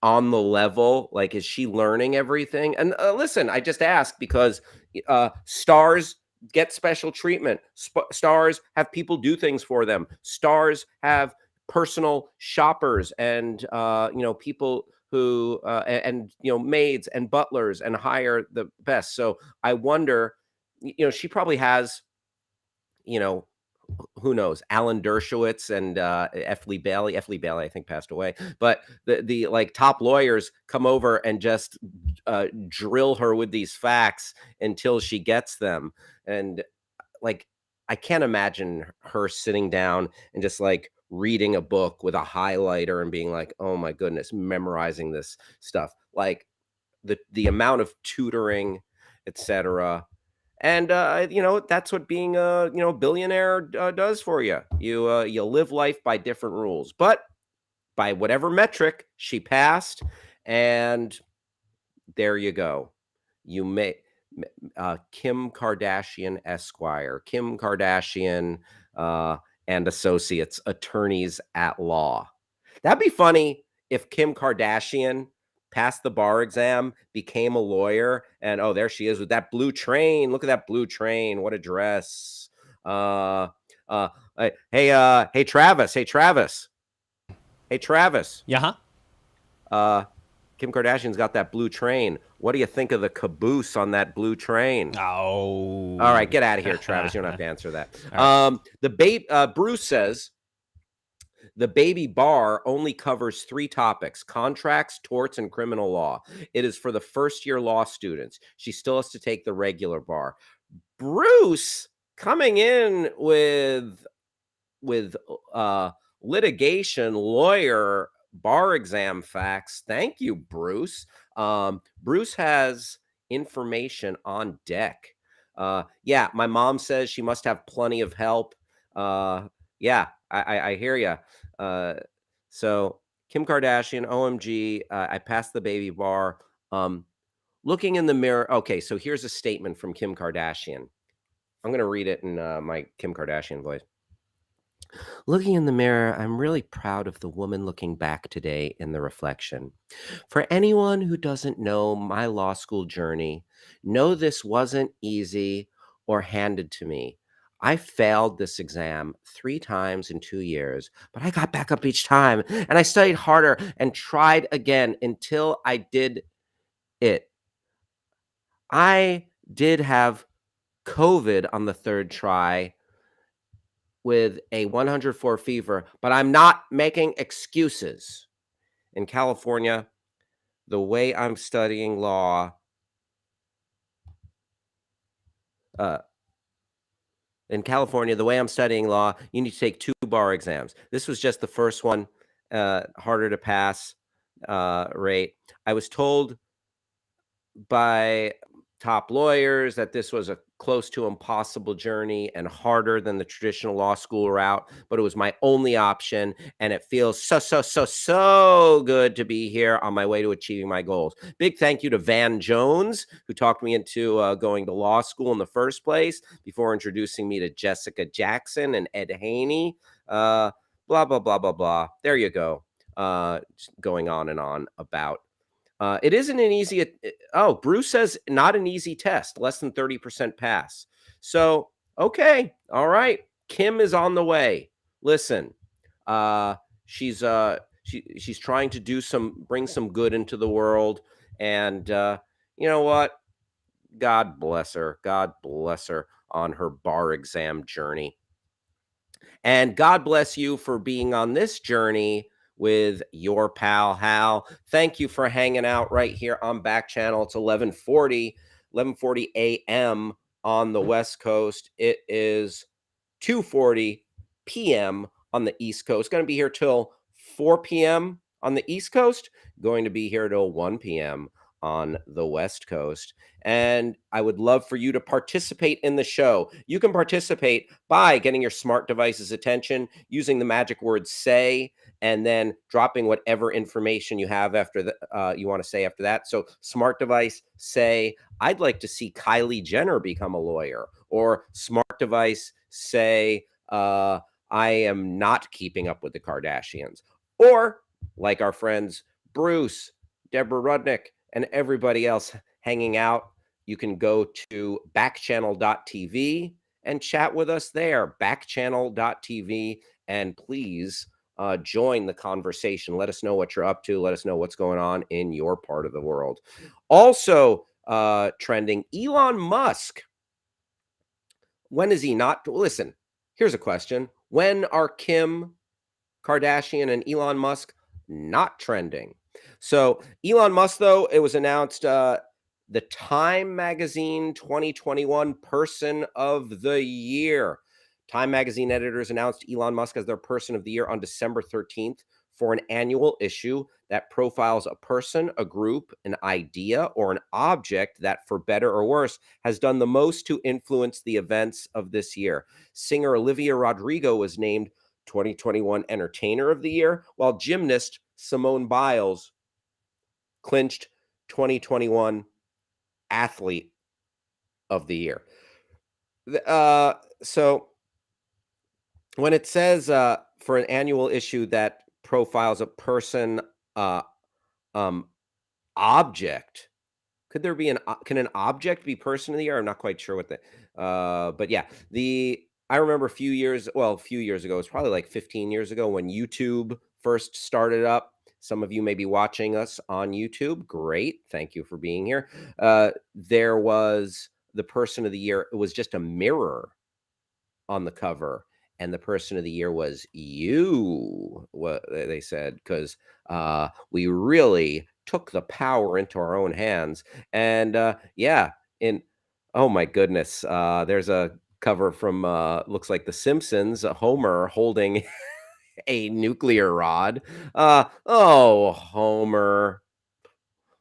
[SPEAKER 1] on the level? Like, is she learning everything? And listen, I just ask because stars get special treatment. Stars have people do things for them. Stars have personal shoppers and people who and maids and butlers and hire the best. So I wonder, she probably has, you know who knows, Alan Dershowitz and F. Lee Bailey. F. Lee Bailey, I think, passed away. But the like top lawyers come over and just drill her with these facts until she gets them. And like, I can't imagine her sitting down and just like reading a book with a highlighter and being like, oh my goodness, memorizing this stuff. Like the amount of tutoring, etc. And that's what being a billionaire does for you. You live life by different rules, but by whatever metric she passed, and there you go. You may Kim Kardashian Esquire, Kim Kardashian and Associates, attorneys at law. That'd be funny if Kim Kardashian passed the bar exam, became a lawyer, and oh, there she is with that blue train. Look at that blue train. What a dress. Uh, hey, Travis. Hey, Travis. Hey, Travis.
[SPEAKER 2] Yeah.
[SPEAKER 1] Uh, Kim Kardashian's got that blue train. What do you think of the caboose on that blue train?
[SPEAKER 2] Oh.
[SPEAKER 1] All right, get out of here, Travis. You don't have to answer that. Bruce says the baby bar only covers 3 topics: contracts, torts, and criminal law. It is for the first-year law students. She still has to take the regular bar. Bruce coming in with litigation, lawyer, bar exam facts. Thank you, Bruce. Bruce has information on deck. Yeah, my mom says she must have plenty of help. Yeah, I hear you. So Kim Kardashian, OMG, I passed the baby bar. Looking in the mirror. Okay, so here's a statement from Kim Kardashian. I'm going to read it in my Kim Kardashian voice. Looking in the mirror, I'm really proud of the woman looking back today in the reflection. For anyone who doesn't know my law school journey, know this wasn't easy or handed to me. I failed this exam 3 times in 2 years, but I got back up each time and I studied harder and tried again until I did it. I did have COVID on the 3rd try with a 104 fever, but I'm not making excuses. In California, the way I'm studying law, you need to take 2 bar exams. This was just the first one, harder to pass rate. I was told by top lawyers that this was a close to impossible journey and harder than the traditional law school route, but it was my only option, and it feels so good to be here on my way to achieving my goals. Big thank you to Van Jones, who talked me into going to law school in the first place before introducing me to Jessica Jackson and Ed Haney. Blah, blah, blah, blah, blah. There you go. Going on and on about it isn't an easy. Oh, Bruce says not an easy test, less than 30% pass. So, okay, all right. Kim is on the way. Listen, she's trying to bring some good into the world, and you know what? God bless her. God bless her on her bar exam journey. And God bless you for being on this journey with your pal Hal. Thank you for hanging out right here on Backchannel. It's 11:40 a.m. on the West Coast. It is 2:40 p.m. on the East Coast. Going to be here till 4 p.m. on the East Coast. Going to be here till 1 p.m. on the West Coast. And I would love for you to participate in the show. You can participate by getting your smart device's attention, using the magic word "say," and then dropping whatever information you have after you want to say after that. So smart device, say, I'd like to see Kylie Jenner become a lawyer. Or smart device, say, I am not keeping up with the Kardashians. Or like our friends Bruce, Deborah Rudnick, and everybody else hanging out, you can go to backchannel.tv and chat with us there. Backchannel.tv. And please join the conversation. Let us know what you're up to. Let us know what's going on in your part of the world. Also trending, Elon Musk. When is he not? Listen, here's a question. When are Kim Kardashian and Elon Musk not trending? So Elon Musk, though, it was announced the Time Magazine 2021 Person of the Year. Time Magazine editors announced Elon Musk as their Person of the Year on December 13th for an annual issue that profiles a person, a group, an idea, or an object that, for better or worse, has done the most to influence the events of this year. Singer Olivia Rodrigo was named 2021 Entertainer of the Year, while gymnast Simone Biles clinched 2021 Athlete of the Year. So when it says for an annual issue that profiles a person, uh, um, object, could there be can an object be person of the year? I'm not quite sure what the, but yeah, I remember a few years ago, it's probably like 15 years ago when YouTube first started up. Some of you may be watching us on YouTube. Great. Thank you for being here. There was the person of the year. It was just a mirror on the cover, and the person of the year was you, what they said, because we really took the power into our own hands. And yeah, in oh my goodness, there's a cover from looks like The Simpsons, Homer holding a nuclear rod. Oh, Homer,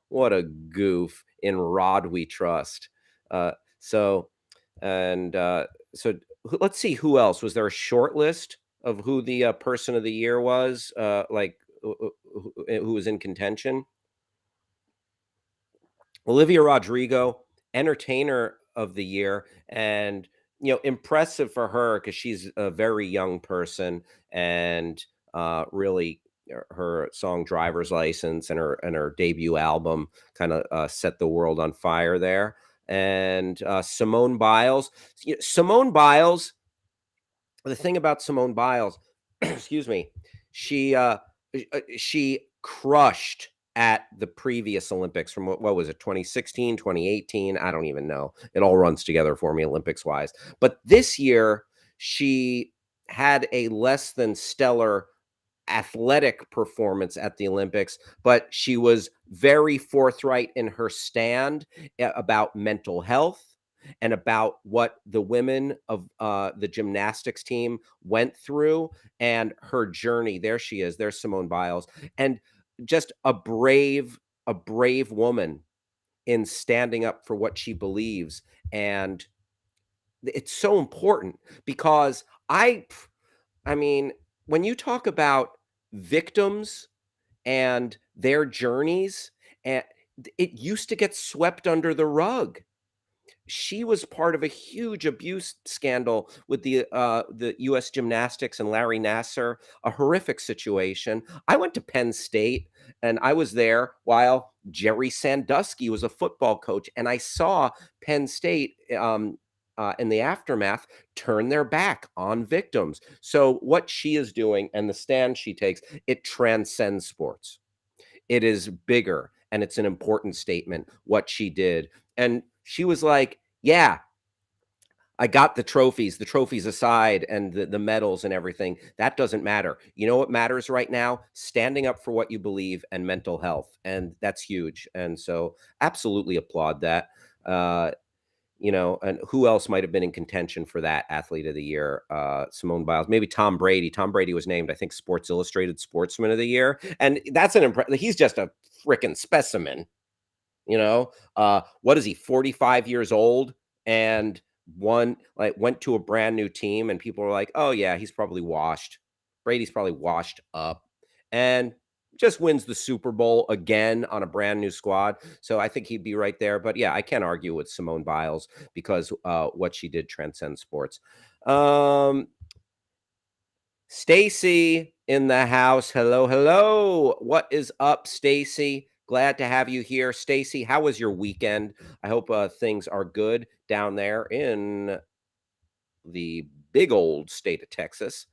[SPEAKER 1] what a goof. In Rod we trust. So and so let's see who else. Was there a short list of who the person of the year was? Who was in contention? Olivia Rodrigo, entertainer of the year, and impressive for her because she's a very young person, and really her song "Driver's License" and her debut album kind of set the world on fire there. And Simone Biles, Simone Biles. The thing about Simone Biles, excuse me, she she crushed at the previous Olympics from what was it, 2016, 2018? I don't even know. It all runs together for me Olympics wise. But this year she had a less than stellar athletic performance at the Olympics, but she was very forthright in her stand about mental health and about what the women of the gymnastics team went through and her journey. There she is. There's Simone Biles, and just a brave woman in standing up for what she believes. And it's so important because I mean, when you talk about victims and their journeys, and it used to get swept under the rug. She was part of a huge abuse scandal with the U.S. Gymnastics and Larry Nasser, a horrific situation. I went to Penn State, and I was there while Jerry Sandusky was a football coach, and I saw Penn State in the aftermath turn their back on victims. So what she is doing and the stand she takes, it transcends sports. It is bigger, and it's an important statement what she did. And she was like, yeah, I got the trophies aside, and the medals and everything. That doesn't matter. You know what matters right now? Standing up for what you believe and mental health. And that's huge. And so absolutely applaud that. Uh, and who else might have been in contention for that athlete of the year? Simone Biles, maybe Tom Brady. Tom Brady was named, I think, Sports Illustrated Sportsman of the Year. And that's he's just a freaking specimen. What is he, 45 years old, and went to a brand new team, and people are like, oh yeah, he's probably washed. Brady's probably washed up, and just wins the Super Bowl again on a brand new squad. So I think he'd be right there. But yeah, I can't argue with Simone Biles because what she did transcends sports. Stacy in the house. Hello, hello. What is up, Stacy? Glad to have you here. Stacy, how was your weekend? I hope things are good down there in the big old state of Texas.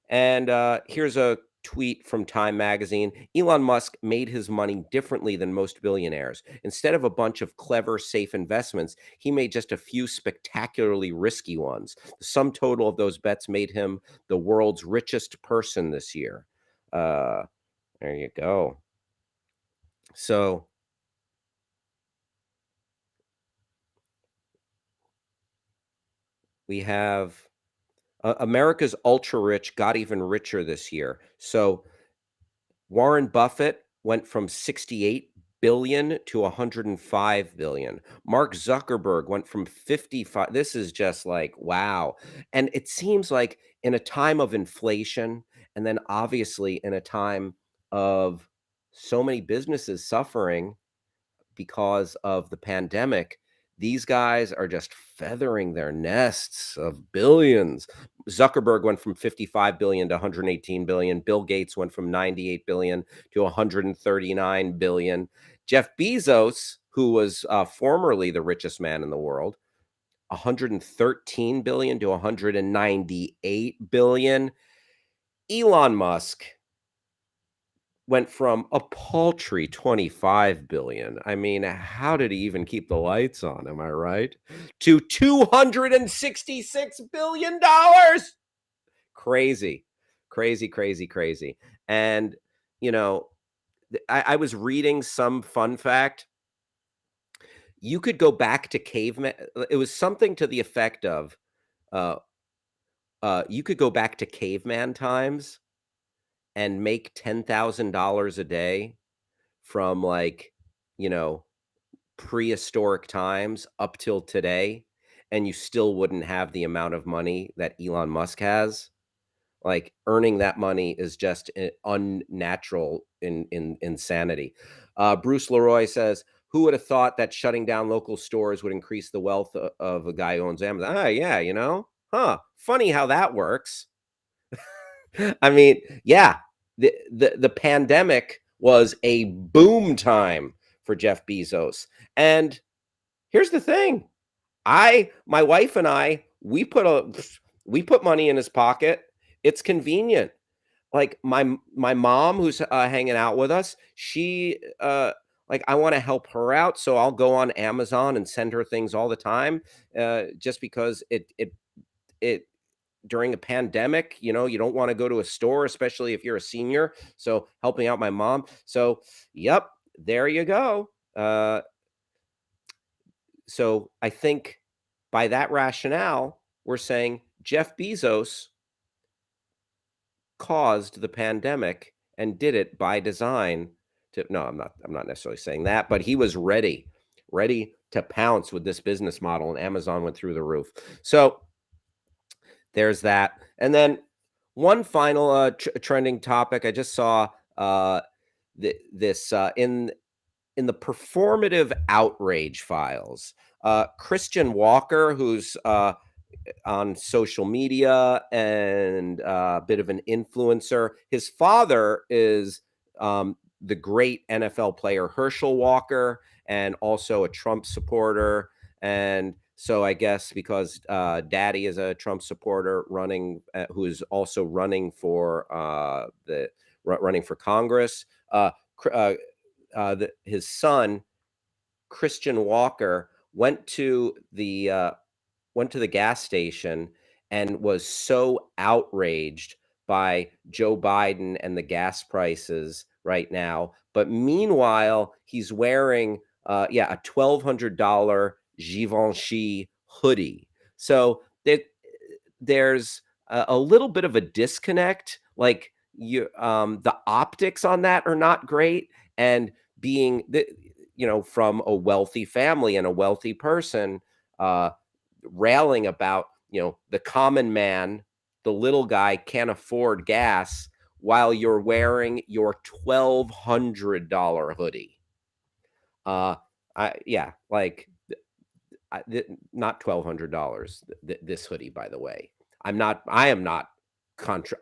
[SPEAKER 1] And here's a tweet from Time Magazine. Elon Musk made his money differently than most billionaires. Instead of a bunch of clever, safe investments, he made just a few spectacularly risky ones. The sum total of those bets made him the world's richest person this year. Uh, there you go. So we have America's ultra rich got even richer this year. So Warren Buffett went from 68 billion to 105 billion. Mark Zuckerberg went from 55. This is just like, wow. And it seems like in a time of inflation, and then obviously in a time of so many businesses suffering because of the pandemic, these guys are just feathering their nests of billions. Zuckerberg went from 55 billion to 118 billion. Bill Gates went from 98 billion to 139 billion. Jeff Bezos, who was formerly the richest man in the world, 113 billion to 198 billion. Elon Musk went from a paltry 25 billion. I mean, how did he even keep the lights on? Am I right? To 266 billion dollars. Crazy, crazy, crazy, crazy. And you know, I was reading some fun fact. You could go back to caveman. It was something to the effect of, uh, you could go back to caveman times and make $10,000 a day from like, you know, prehistoric times up till today, and you still wouldn't have the amount of money that Elon Musk has. Like earning that money is just unnatural in insanity. Bruce Leroy says, "Who would have thought that shutting down local stores would increase the wealth of a guy who owns Amazon?" Ah, yeah, huh? Funny how that works. I mean, yeah, the pandemic was a boom time for Jeff Bezos. And here's the thing. My wife and I, we put money in his pocket. It's convenient. Like my mom who's hanging out with us, she like I want to help her out, so I'll go on Amazon and send her things all the time just because it during a pandemic, you don't want to go to a store, especially if you're a senior. So helping out my mom. So, yep, there you go. So I think by that rationale, we're saying Jeff Bezos caused the pandemic and did it by design. No, I'm not necessarily saying that, but he was ready to pounce with this business model, and Amazon went through the roof. So there's that. And then one final trending topic I just saw this in the performative outrage files. Christian Walker, who's on social media and a bit of an influencer. His father is the great NFL player Herschel Walker, and also a Trump supporter. And so I guess because Daddy is a Trump supporter, who is also running for running for Congress. His son Christian Walker went to the gas station and was so outraged by Joe Biden and the gas prices right now. But meanwhile, he's wearing a $1,200 Givenchy hoodie. So there's a little bit of a disconnect. Like the optics on that are not great, and being from a wealthy family and a wealthy person, uh, railing about the common man, the little guy can't afford gas while you're wearing your $1,200 hoodie. Like not $1,200. This hoodie, by the way, I am not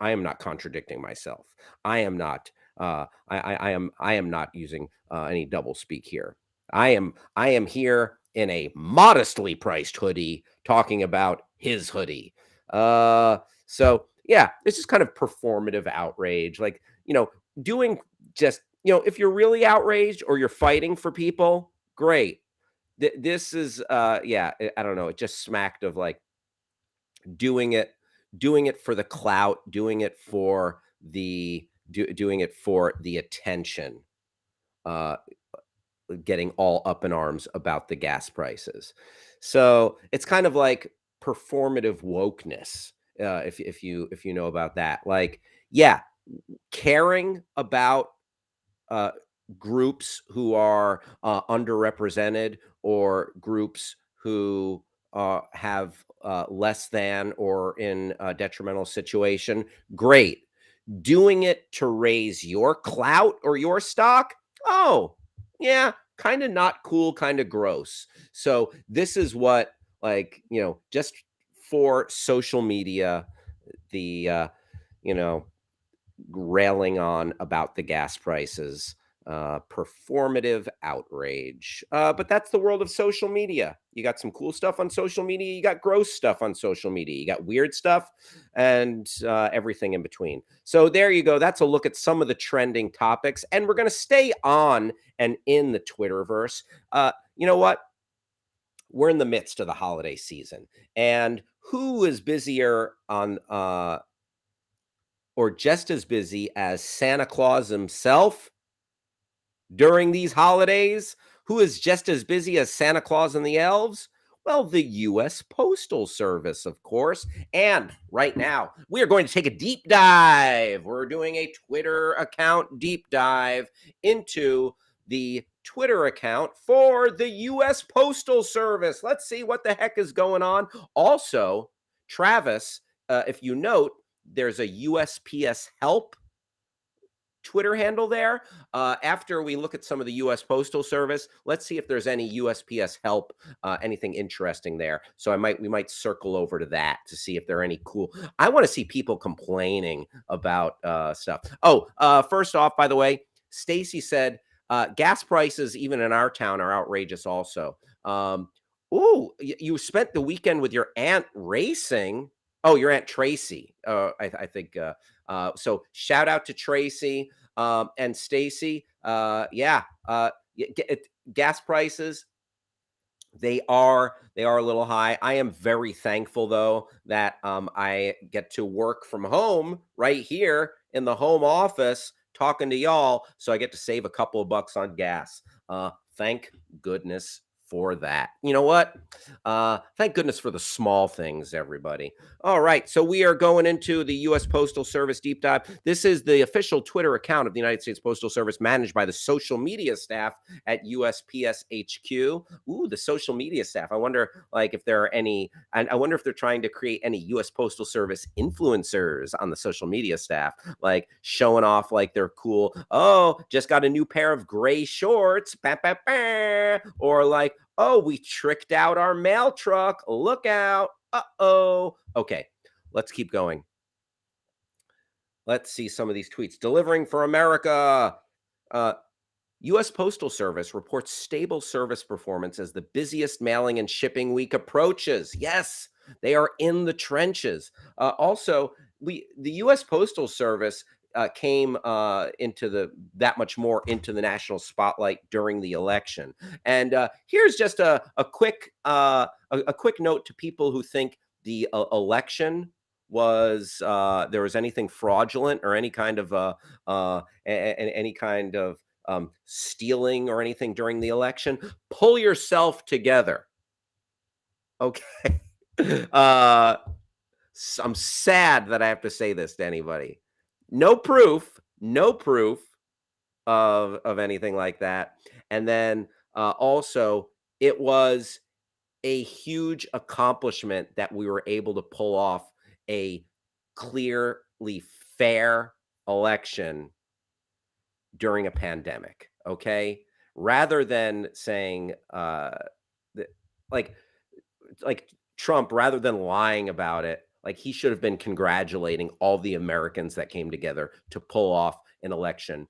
[SPEAKER 1] I am not contradicting myself. I am not. I am not using any double speak here. I am here in a modestly priced hoodie talking about his hoodie. Uh, so yeah, this is kind of performative outrage. Like, doing just, if you're really outraged or you're fighting for people, great. This is yeah, I don't know. It just smacked of like doing it doing it for the clout, doing it for the attention, uh, getting all up in arms about the gas prices. So it's kind of like performative wokeness, if you know about that. Like, yeah, caring about uh, groups who are underrepresented, or groups who have less than or in a detrimental situation, great. Doing it to raise your clout or your stock, oh, yeah, kind of not cool, kind of gross. So this is what, like, just for social media, the you know railing on about the gas prices, performative outrage. But that's the world of social media. You got some cool stuff on social media, you got gross stuff on social media, you got weird stuff, and everything in between. So there you go. That's a look at some of the trending topics, and we're going to stay on and in the Twitterverse. You know what? We're in the midst of the holiday season, and who is busier on or just as busy as Santa Claus himself during these holidays? Who is just as busy as Santa Claus and the elves? Well, the U.S. Postal Service, of course. And right now, we are going to take a deep dive. We're doing a Twitter account deep dive into the Twitter account for the U.S. Postal Service. Let's see what the heck is going on. Also, Travis, if you note, there's a USPS help Twitter handle there. After we look at some of the U.S. Postal Service, let's see if there's any USPS help, anything interesting there. So we might circle over to that to see if there are any cool. I want to see people complaining about stuff. Oh, first off, by the way, Stacy said gas prices even in our town are outrageous. Also, ooh, you spent the weekend with your aunt racing. Oh, your aunt Tracy. I think. So shout out to Tracy and Stacy. Yeah, gas prices, they are a little high. I am very thankful though that I get to work from home right here in the home office talking to y'all, so I get to save a couple of bucks on gas. Thank goodness for that. You know what? Thank goodness for the small things, everybody. All right, so we are going into the U.S. Postal Service deep dive. This is the official Twitter account of the United States Postal Service, managed by the social media staff at USPS HQ. Ooh, the social media staff. I wonder, like, if there are any, and I wonder if they're trying to create any U.S. Postal Service influencers on the social media staff, like showing off like they're cool. Oh, just got a new pair of gray shorts, bah, bah, bah. Or like, oh, we tricked out our mail truck. Look out. Uh-oh. Okay, let's keep going. Let's see some of these tweets. Delivering for America. U.S. Postal Service reports stable service performance as the busiest mailing and shipping week approaches. Yes, they are in the trenches. Also, the U.S. Postal Service came into that much more into the national spotlight during the election. And here's just a quick a quick note to people who think the election was there was anything fraudulent or any kind of any kind of stealing or anything during the election. Pull yourself together. Okay. uh, I'm sad that I have to say this to anybody. No proof of anything like that. And then also, it was a huge accomplishment that we were able to pull off a clearly fair election during a pandemic, okay? Rather than saying, that, like, like Trump, rather than lying about it, Like he should have been congratulating all the Americans that came together to pull off an election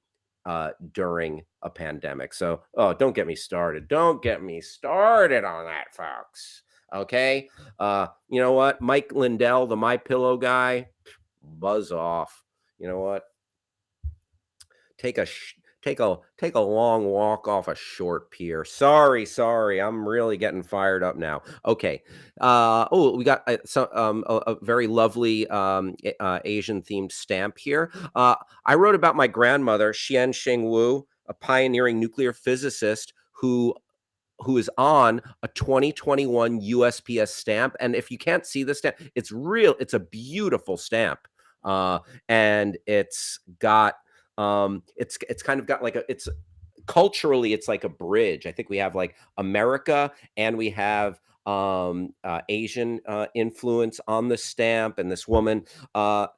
[SPEAKER 1] during a pandemic. So, oh, don't get me started. Don't get me started on that, folks. Okay. You know what? Mike Lindell, the My Pillow guy, buzz off. You know what? Take a long walk off a short pier. Sorry. I'm really getting fired up now. Okay. Oh, we got a very lovely Asian themed stamp here. I wrote about my grandmother, Xian Xing Wu, a pioneering nuclear physicist who is on a 2021 USPS stamp. And if you can't see the stamp, it's real. It's a beautiful stamp, and it's kind of got like it's culturally it's like a bridge. I think we have like America and we have Asian influence on the stamp, and this woman. Xian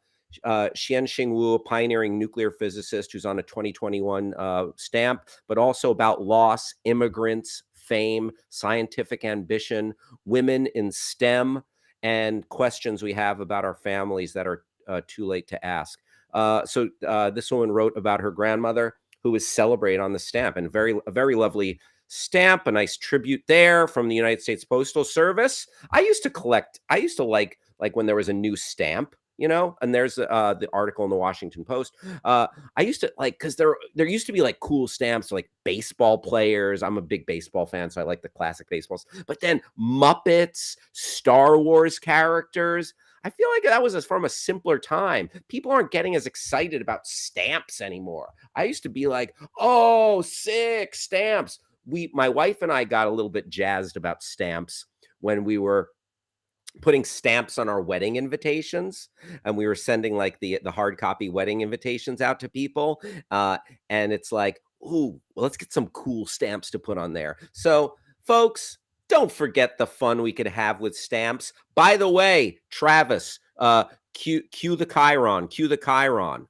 [SPEAKER 1] Xingwu, a pioneering nuclear physicist who's on a 2021 stamp, but also about loss, immigrants, fame, scientific ambition, women in STEM, and questions we have about our families that are too late to ask. So this woman wrote about her grandmother, who was celebrated on the stamp, and a very lovely stamp, a nice tribute there from the United States Postal Service. I used to collect. I used to like when there was a new stamp, and there's the article in the Washington Post. I used to like because there used to be like cool stamps like baseball players. I'm a big baseball fan, so I like the classic baseballs. But then Muppets, Star Wars characters. I feel like that was from a simpler time. People aren't getting as excited about stamps anymore. I used to be like, "Oh, sick stamps." My wife and I got a little bit jazzed about stamps when we were putting stamps on our wedding invitations, and we were sending like the hard copy wedding invitations out to people, and it's like, ooh, well, let's get some cool stamps to put on there. So folks, don't forget the fun we could have with stamps. By the way, Travis, cue the Chiron.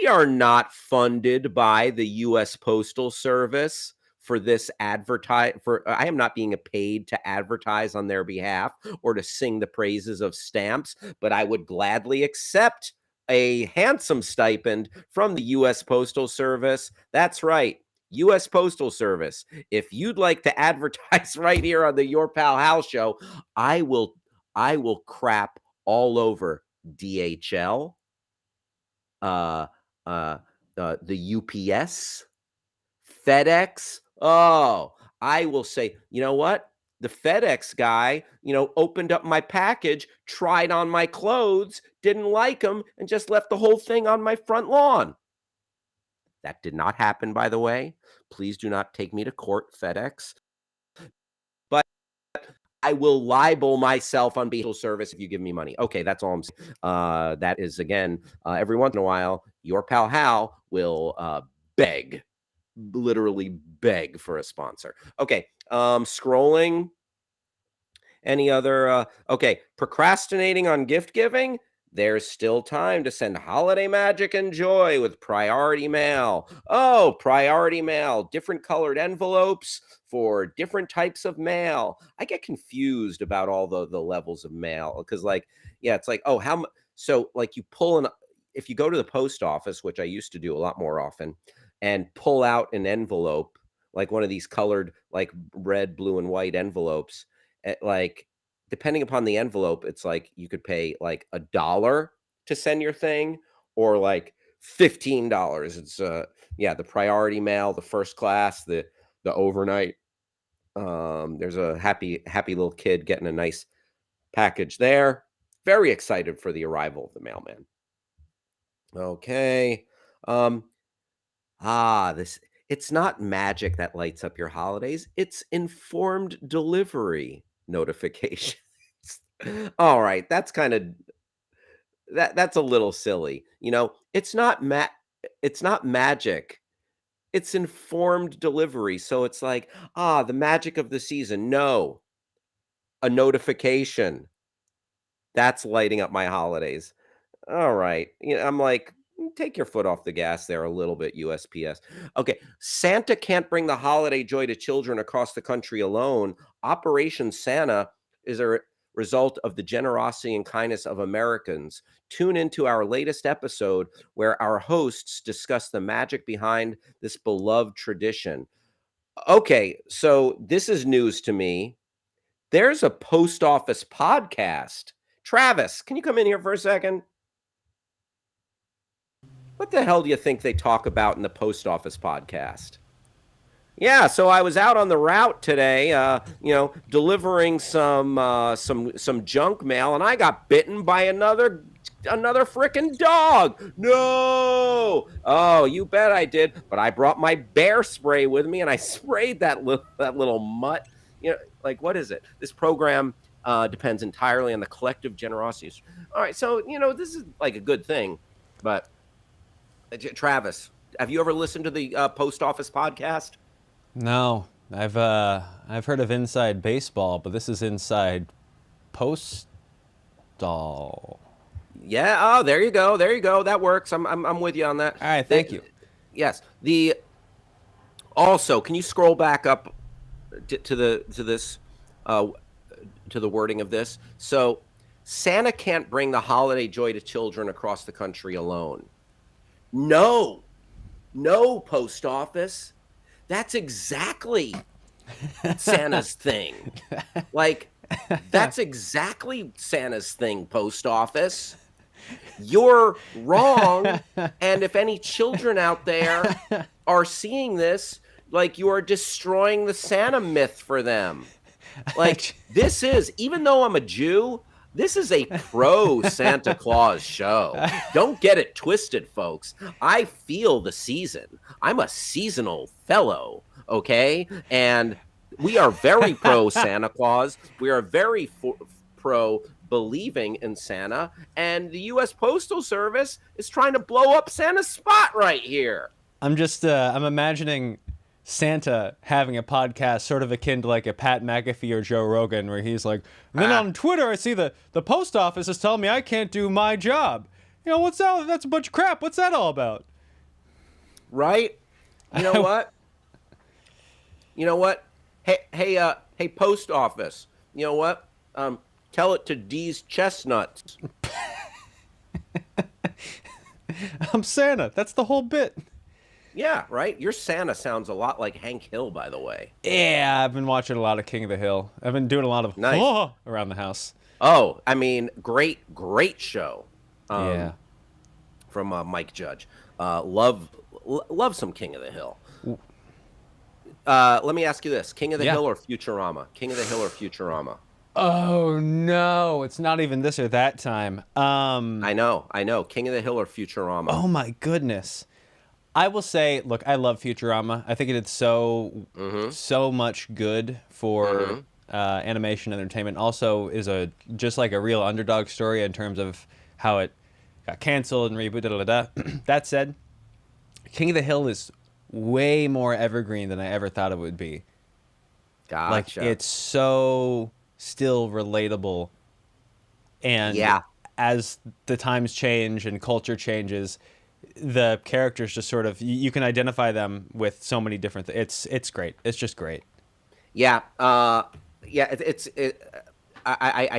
[SPEAKER 1] We are not funded by the US Postal Service for this advertise for I am not being paid to advertise on their behalf or to sing the praises of stamps, but I would gladly accept a handsome stipend from the US Postal Service. That's right. US Postal Service. If you'd like to advertise right here on the Your Pal Hal show, I will crap all over DHL, uh, uh, the UPS, FedEx. Oh, I will say, you know what? The FedEx guy, opened up my package, tried on my clothes, didn't like them, and just left the whole thing on my front lawn. That did not happen, by the way. Please do not take me to court, FedEx. But I will libel myself on behalf of service if you give me money. Okay, that's all I'm saying. That is, again, every once in a while, your pal Hal will beg, literally beg for a sponsor. Okay, scrolling. Any other? Okay, procrastinating on gift giving. There's still time to send holiday magic and joy with priority mail. Oh, priority mail, different colored envelopes for different types of mail. I get confused about all the levels of mail because, like, yeah, it's like, oh, how much? So, like, you pull an if you go to the post office, which I used to do a lot more often, and pull out an envelope, like one of these colored, like red, blue, and white envelopes, like depending upon the envelope, it's like you could pay like $1 to send your thing or like $15. It's yeah, the priority mail, the first class, the overnight. There's a happy little kid getting a nice package there. Very excited for the arrival of the mailman. Okay. Um this it's not magic that lights up your holidays. It's informed delivery notifications. All right, that's a little silly. It's not magic. It's informed delivery. So it's like, the magic of the season. No, a notification. That's lighting up my holidays. All right. I'm like, take your foot off the gas there a little bit, USPS. Okay. Santa can't bring the holiday joy to children across the country alone. Operation Santa is a result of the generosity and kindness of Americans. Tune into our latest episode where our hosts discuss the magic behind this beloved tradition. Okay, so this is news to me. There's a post office podcast. Travis, can you come in here for a second? What the hell do you think they talk about in the post office podcast? Yeah, so I was out on the route today, delivering some junk mail, and I got bitten by another freaking dog. No! Oh, you bet I did. But I brought my bear spray with me, and I sprayed that little mutt. Like, what is it? This program depends entirely on the collective generosity. All right, so this is like a good thing, but Travis, have you ever listened to the post office podcast?
[SPEAKER 2] No, I've heard of Inside Baseball, but this is Inside Postal.
[SPEAKER 1] Yeah. Oh, there you go. There you go. That works. I'm with you on that.
[SPEAKER 2] All right, thank you.
[SPEAKER 1] Yes. Also, can you scroll back up to the wording of this? So, Santa can't bring the holiday joy to children across the country alone. No, post office. That's exactly Santa's thing. Like, that's exactly Santa's thing, post office. You're wrong. And if any children out there are seeing this, like, you are destroying the Santa myth for them. Like, this is, even though I'm a Jew, this is a pro Santa Claus show. Don't get it twisted, folks. I feel the season. I'm a seasonal fellow, okay? And we are very pro Santa Claus. We are very pro believing in Santa. And the U.S. Postal Service is trying to blow up Santa's spot right here.
[SPEAKER 2] I'm imagining Santa having a podcast sort of akin to like a Pat McAfee or Joe Rogan, where he's like, and then on Twitter I see the post office is telling me I can't do my job. What's that? That's a bunch of crap. What's that all about?
[SPEAKER 1] Right? You know what? Hey, post office. You know what? Tell it to D's chestnuts.
[SPEAKER 2] I'm Santa. That's the whole bit.
[SPEAKER 1] Yeah, right? Your Santa sounds a lot like Hank Hill, by the way.
[SPEAKER 2] Yeah, I've been watching a lot of King of the Hill. I've been doing a lot of
[SPEAKER 1] nice.
[SPEAKER 2] Around the house.
[SPEAKER 1] Oh, I mean, great show.
[SPEAKER 2] Yeah.
[SPEAKER 1] From Mike Judge. Love some King of the Hill. Let me ask you this. King of the Hill or Futurama? King of the Hill or Futurama?
[SPEAKER 2] Oh, no. It's not even this or that time.
[SPEAKER 1] I know. King of the Hill or Futurama?
[SPEAKER 2] Oh, my goodness. I will say, look, I love Futurama. I think it did so much good for animation and entertainment. Also, is just like a real underdog story in terms of how it got canceled and rebooted. That said, King of the Hill is way more evergreen than I ever thought it would be.
[SPEAKER 1] Gotcha.
[SPEAKER 2] Like, it's so still relatable, and as the times change and culture changes, the characters just sort of, you can identify them with so many different it's great. It's just great. I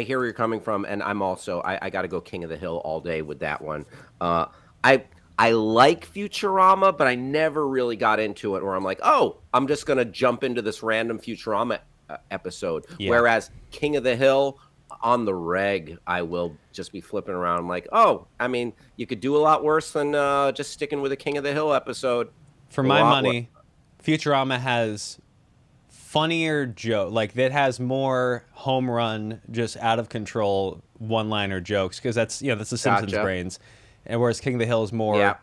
[SPEAKER 2] hear where you're coming from, and I'm also I got to go King of the Hill all day with that one. I like Futurama, but I never really got into it where I'm like, oh, I'm just gonna jump into this random Futurama episode. Whereas King of the Hill, on the reg, I will just be flipping around. I'm like, oh, I mean, you could do a lot worse than just sticking with a King of the Hill episode. For my money, Futurama has funnier joke. Like, that has more home run, just out of control one-liner jokes, because that's the Simpsons brains. And whereas King of the Hill is more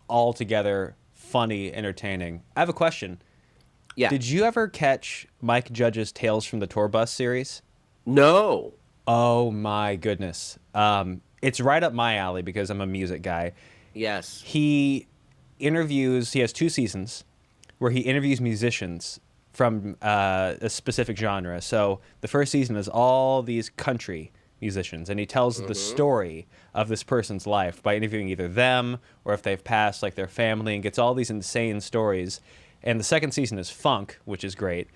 [SPEAKER 2] altogether funny, entertaining. I have a question.
[SPEAKER 1] Yeah.
[SPEAKER 2] Did you ever catch Mike Judge's Tales from the Tour Bus series?
[SPEAKER 1] No.
[SPEAKER 2] Oh my goodness. It's right up my alley because I'm a music guy.
[SPEAKER 1] Yes.
[SPEAKER 2] He has 2 seasons where he interviews musicians from a specific genre. So the first season is all these country musicians, and he tells the story of this person's life by interviewing either them or if they've passed, like their family, and gets all these insane stories. And the second season is funk, which is great.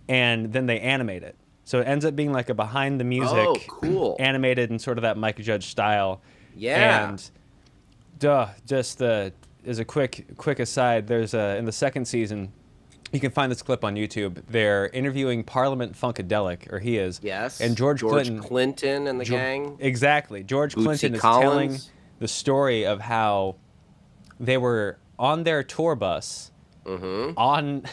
[SPEAKER 2] And then they animate it. So it ends up being like a behind the
[SPEAKER 1] Oh,
[SPEAKER 2] music,
[SPEAKER 1] cool.
[SPEAKER 2] animated in sort of that Mike Judge style.
[SPEAKER 1] Yeah.
[SPEAKER 2] And just as a quick aside, there's in the second season, you can find this clip on YouTube. They're interviewing Parliament Funkadelic, or he is, and
[SPEAKER 1] Yes.
[SPEAKER 2] George
[SPEAKER 1] George
[SPEAKER 2] Clinton.
[SPEAKER 1] Clinton and the gang.
[SPEAKER 2] Exactly, George
[SPEAKER 1] Bootsy
[SPEAKER 2] Clinton is telling
[SPEAKER 1] Collins.
[SPEAKER 2] the story of how they were on their tour bus
[SPEAKER 1] Mm-hmm.
[SPEAKER 2] on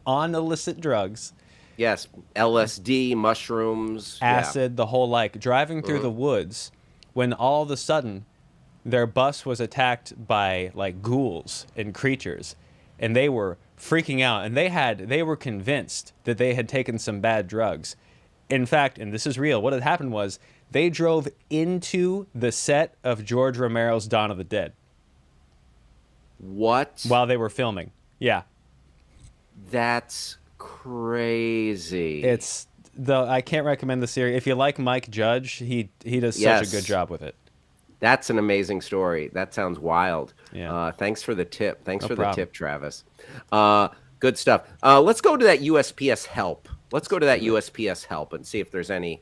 [SPEAKER 2] on illicit drugs,
[SPEAKER 1] Yes. LSD, mushrooms. Yeah.
[SPEAKER 2] acid, the whole like driving through
[SPEAKER 1] Mm-hmm.
[SPEAKER 2] the woods, when all of a sudden their bus was attacked by like ghouls and creatures, and they were freaking out, and they were convinced that they had taken some bad drugs. In fact, and this is real, what had happened was they drove into the set of George Romero's Dawn of the Dead
[SPEAKER 1] What?
[SPEAKER 2] while they were filming. Yeah.
[SPEAKER 1] That's crazy.
[SPEAKER 2] It's the I can't recommend the series. If you like Mike Judge, he does such a good
[SPEAKER 1] Yes.
[SPEAKER 2] job with it.
[SPEAKER 1] That's an amazing story. That sounds wild.
[SPEAKER 2] Yeah.
[SPEAKER 1] Thanks for the tip. Thanks
[SPEAKER 2] No
[SPEAKER 1] for the
[SPEAKER 2] problem.
[SPEAKER 1] tip, Travis. Good stuff. Let's go to that USPS help. Let's go to that USPS help and see if there's any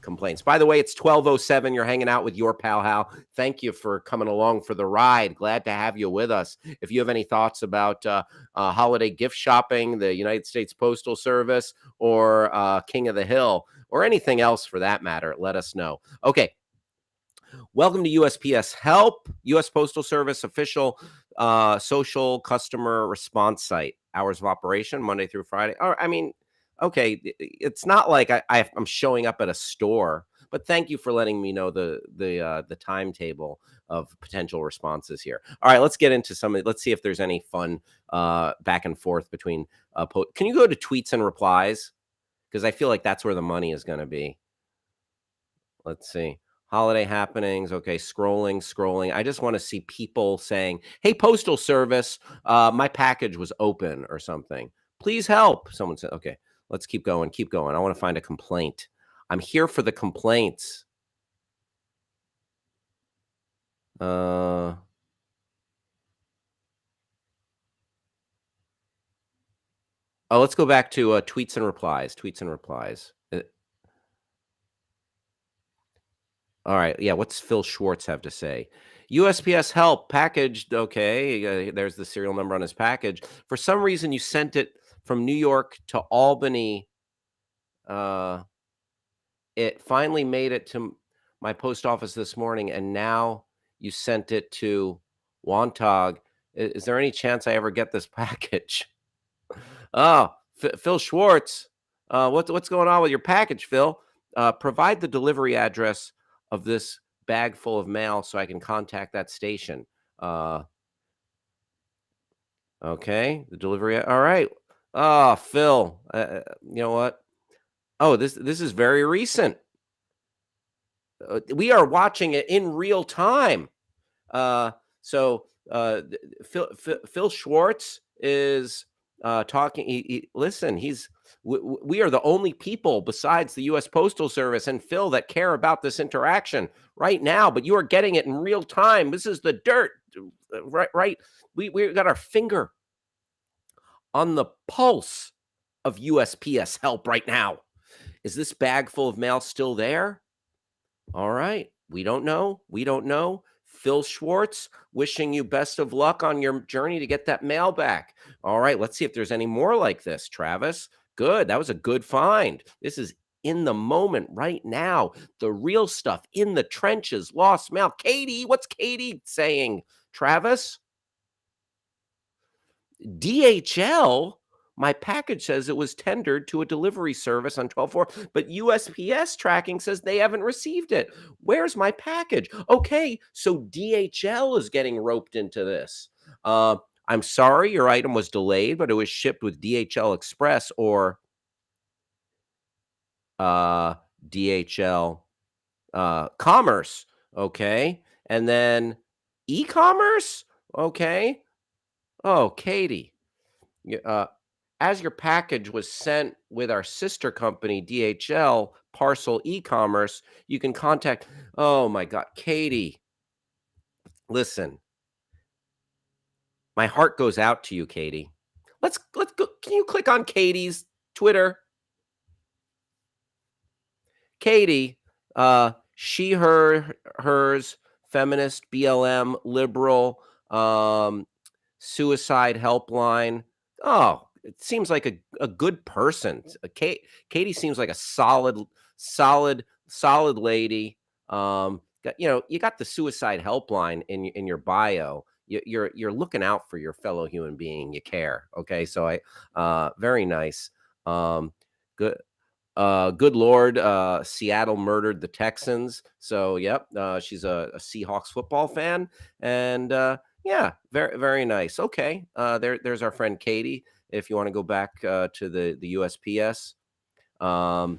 [SPEAKER 1] complaints. By the way, it's 12:07. You're hanging out with your pal Hal. Thank you for coming along for the ride. Glad to have you with us. If you have any thoughts about holiday gift shopping, the United States Postal Service, or King of the Hill, or anything else for that matter, let us know. Okay. Welcome to USPS Help, U.S. Postal Service official social customer response site. Hours of operation, Monday through Friday. Or, I mean, okay, it's not like I'm showing up at a store, but thank you for letting me know the timetable of potential responses here. All right, let's get into some. Let's see if there's any fun back and forth between. Can you go to tweets and replies? Because I feel like that's where the money is going to be. Let's see. Holiday happenings. Okay, scrolling. I just want to see people saying, "Hey, Postal Service, my package was open," or something. Please help. Someone said, "Okay, let's keep going. Keep going. I want to find a complaint. I'm here for the complaints." Uh, let's go back to tweets and replies. Tweets and replies. All right. Yeah. What's Phil Schwartz have to say? USPS help packaged. Okay. There's the serial number on his package. For some reason, you sent it from New York to Albany. Uh, it finally made it to my post office this morning, and now you sent it to Wantagh. Is there any chance I ever get this package? Oh, Phil Schwartz. What's going on with your package, Phil? Provide the delivery address of this bag full of mail so I can contact that station. Uh, okay, the delivery. All right. Oh, Phil. You know what? Oh, this is very recent. We are watching it in real time. So Phil Schwartz is talking. Listen, we are the only people besides the U.S. Postal Service and Phil that care about this interaction right now. But you are getting it in real time. This is the dirt, right? We got our finger on the pulse of USPS help right now. Is this bag full of mail still there? All right. We don't know. We don't know. Phil Schwartz, wishing you best of luck on your journey to get that mail back. All right. Let's see if there's any more like this, Travis. Good. That was a good find. This is in the moment right now. The real stuff in the trenches. Lost mail. Katie, what's Katie saying? Travis? DHL, my package says it was tendered to a delivery service on 12/4, but USPS tracking says they haven't received it. Where's my package? Okay, so DHL is getting roped into this. I'm sorry your item was delayed, but it was shipped with DHL Express or DHL Commerce. Okay, and then e-commerce. Okay. Oh, Katie. As your package was sent with our sister company, DHL Parcel E-commerce, you can contact. Oh my God, Katie, listen, my heart goes out to you, Katie. Let's go. Can you click on Katie's Twitter? Katie, she, her, hers, feminist, BLM, liberal, suicide helpline. Oh, it seems like a good person. Katie seems like a solid lady. You got the suicide helpline in your bio. You're looking out for your fellow human being. You care. Okay, so very nice. Good. Good Lord, Seattle murdered the Texans. So, yep, she's a Seahawks football fan, and yeah, very nice. Okay, there's our friend Katie. If you want to go back to the USPS, um,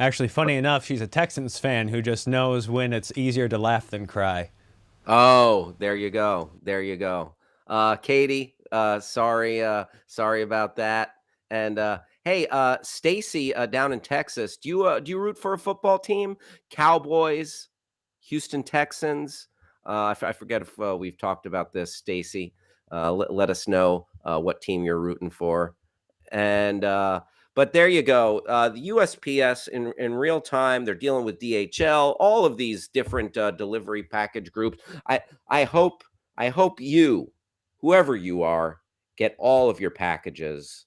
[SPEAKER 2] Actually, funny enough, she's a Texans fan who just knows when it's easier to laugh than cry.
[SPEAKER 1] oh, there you go. There you go. Katie, sorry about that. And hey, Stacy, down in Texas, do you root for a football team? Cowboys, Houston Texans. I forget if we've talked about this, Stacy. Let us know what team you're rooting for. And but there you go. The USPS in real time, they're dealing with DHL, all of these different delivery package groups. I hope you, whoever you are, get all of your packages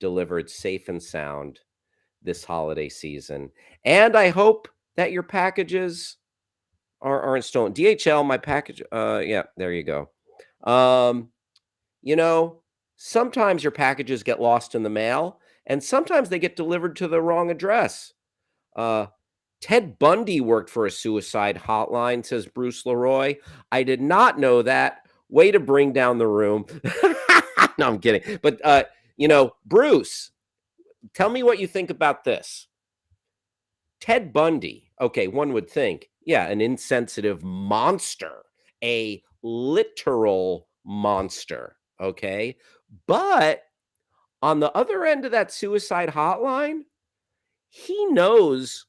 [SPEAKER 1] delivered safe and sound this holiday season. And I hope that your packages aren't stolen. DHL, my package. Yeah, there you go. Um, you know, sometimes your packages get lost in the mail, and sometimes they get delivered to the wrong address. Uh, Ted Bundy worked for a suicide hotline, says Bruce Leroy. I did not know that. Way to bring down the room. No, I'm kidding. But, Bruce, tell me what you think about this. Ted Bundy, okay, one would think, yeah, an insensitive monster, a literal monster, okay? But on the other end of that suicide hotline, he knows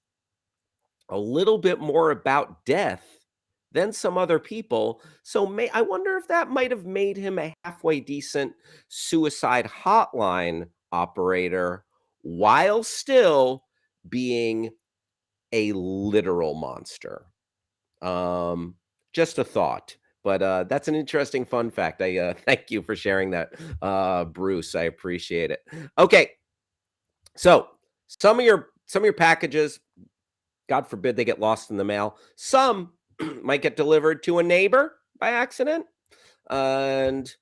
[SPEAKER 1] a little bit more about death than some other people. So I wonder if that might have made him a halfway decent suicide hotline operator while still being a literal monster. Just a thought. But that's an interesting fun fact. I thank you for sharing that, Bruce. I appreciate it. Okay, so some of your packages, God forbid, they get lost in the mail. Some might get delivered to a neighbor by accident, and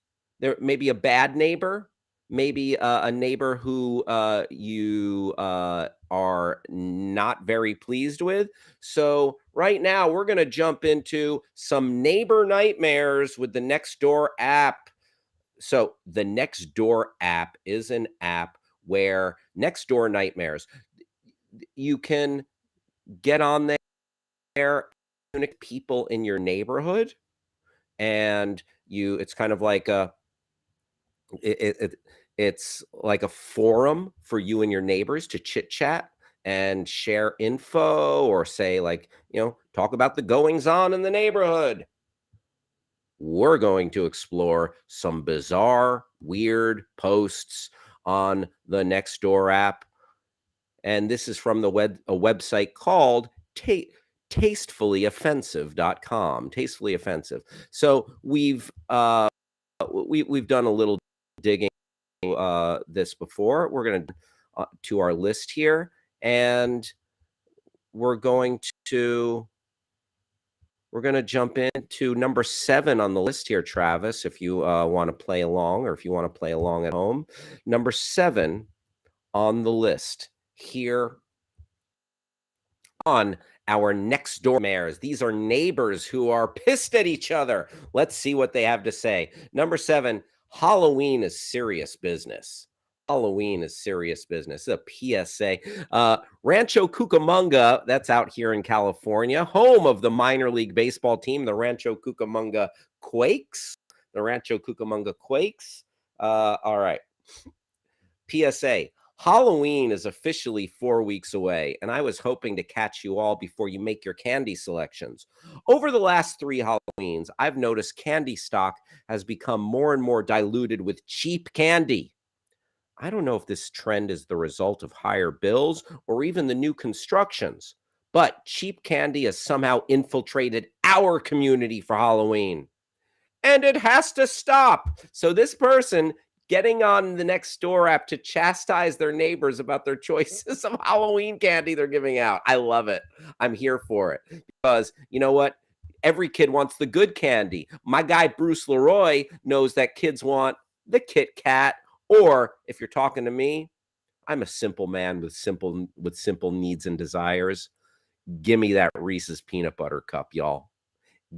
[SPEAKER 1] there may be a bad neighbor, maybe a neighbor who you are not very pleased with. So right now we're going to jump into some neighbor nightmares with the Nextdoor app. So the Nextdoor app is an app where Nextdoor nightmares, you can get on there, people in your neighborhood, and it's kind of like it it's like a forum for you and your neighbors to chit chat and share info, or say, like, talk about the goings on in the neighborhood. We're going to explore some bizarre, weird posts on the Nextdoor app. And this is from a website called tastefully offensive.com. Tastefully offensive. So we've done a little digging this before. We're going to our list here, and we're going to jump into number 7 on the list here, Travis, if you want to play along, or if you want to play along at home. Number 7 on the list here on our Nextdoor mares. These are neighbors who are pissed at each other. Let's see what they have to say. Number 7, Halloween is serious business. Halloween is serious business. A PSA. Rancho Cucamonga, that's out here in California, home of the minor league baseball team, the Rancho Cucamonga Quakes. The Rancho Cucamonga Quakes. All right. PSA. Halloween is officially 4 weeks away, and I was hoping to catch you all before you make your candy selections. Over the last 3 Halloweens, I've noticed candy stock has become more and more diluted with cheap candy. I don't know if this trend is the result of higher bills or even the new constructions, but cheap candy has somehow infiltrated our community for Halloween. And it has to stop. So this person getting on the next door app to chastise their neighbors about their choices of Halloween candy they're giving out. I love it. I'm here for it because you know what? Every kid wants the good candy. My guy Bruce Leroy knows that kids want the Kit Kat, or if you're talking to me, I'm a simple man with simple needs and desires. Give me that Reese's peanut butter cup, y'all.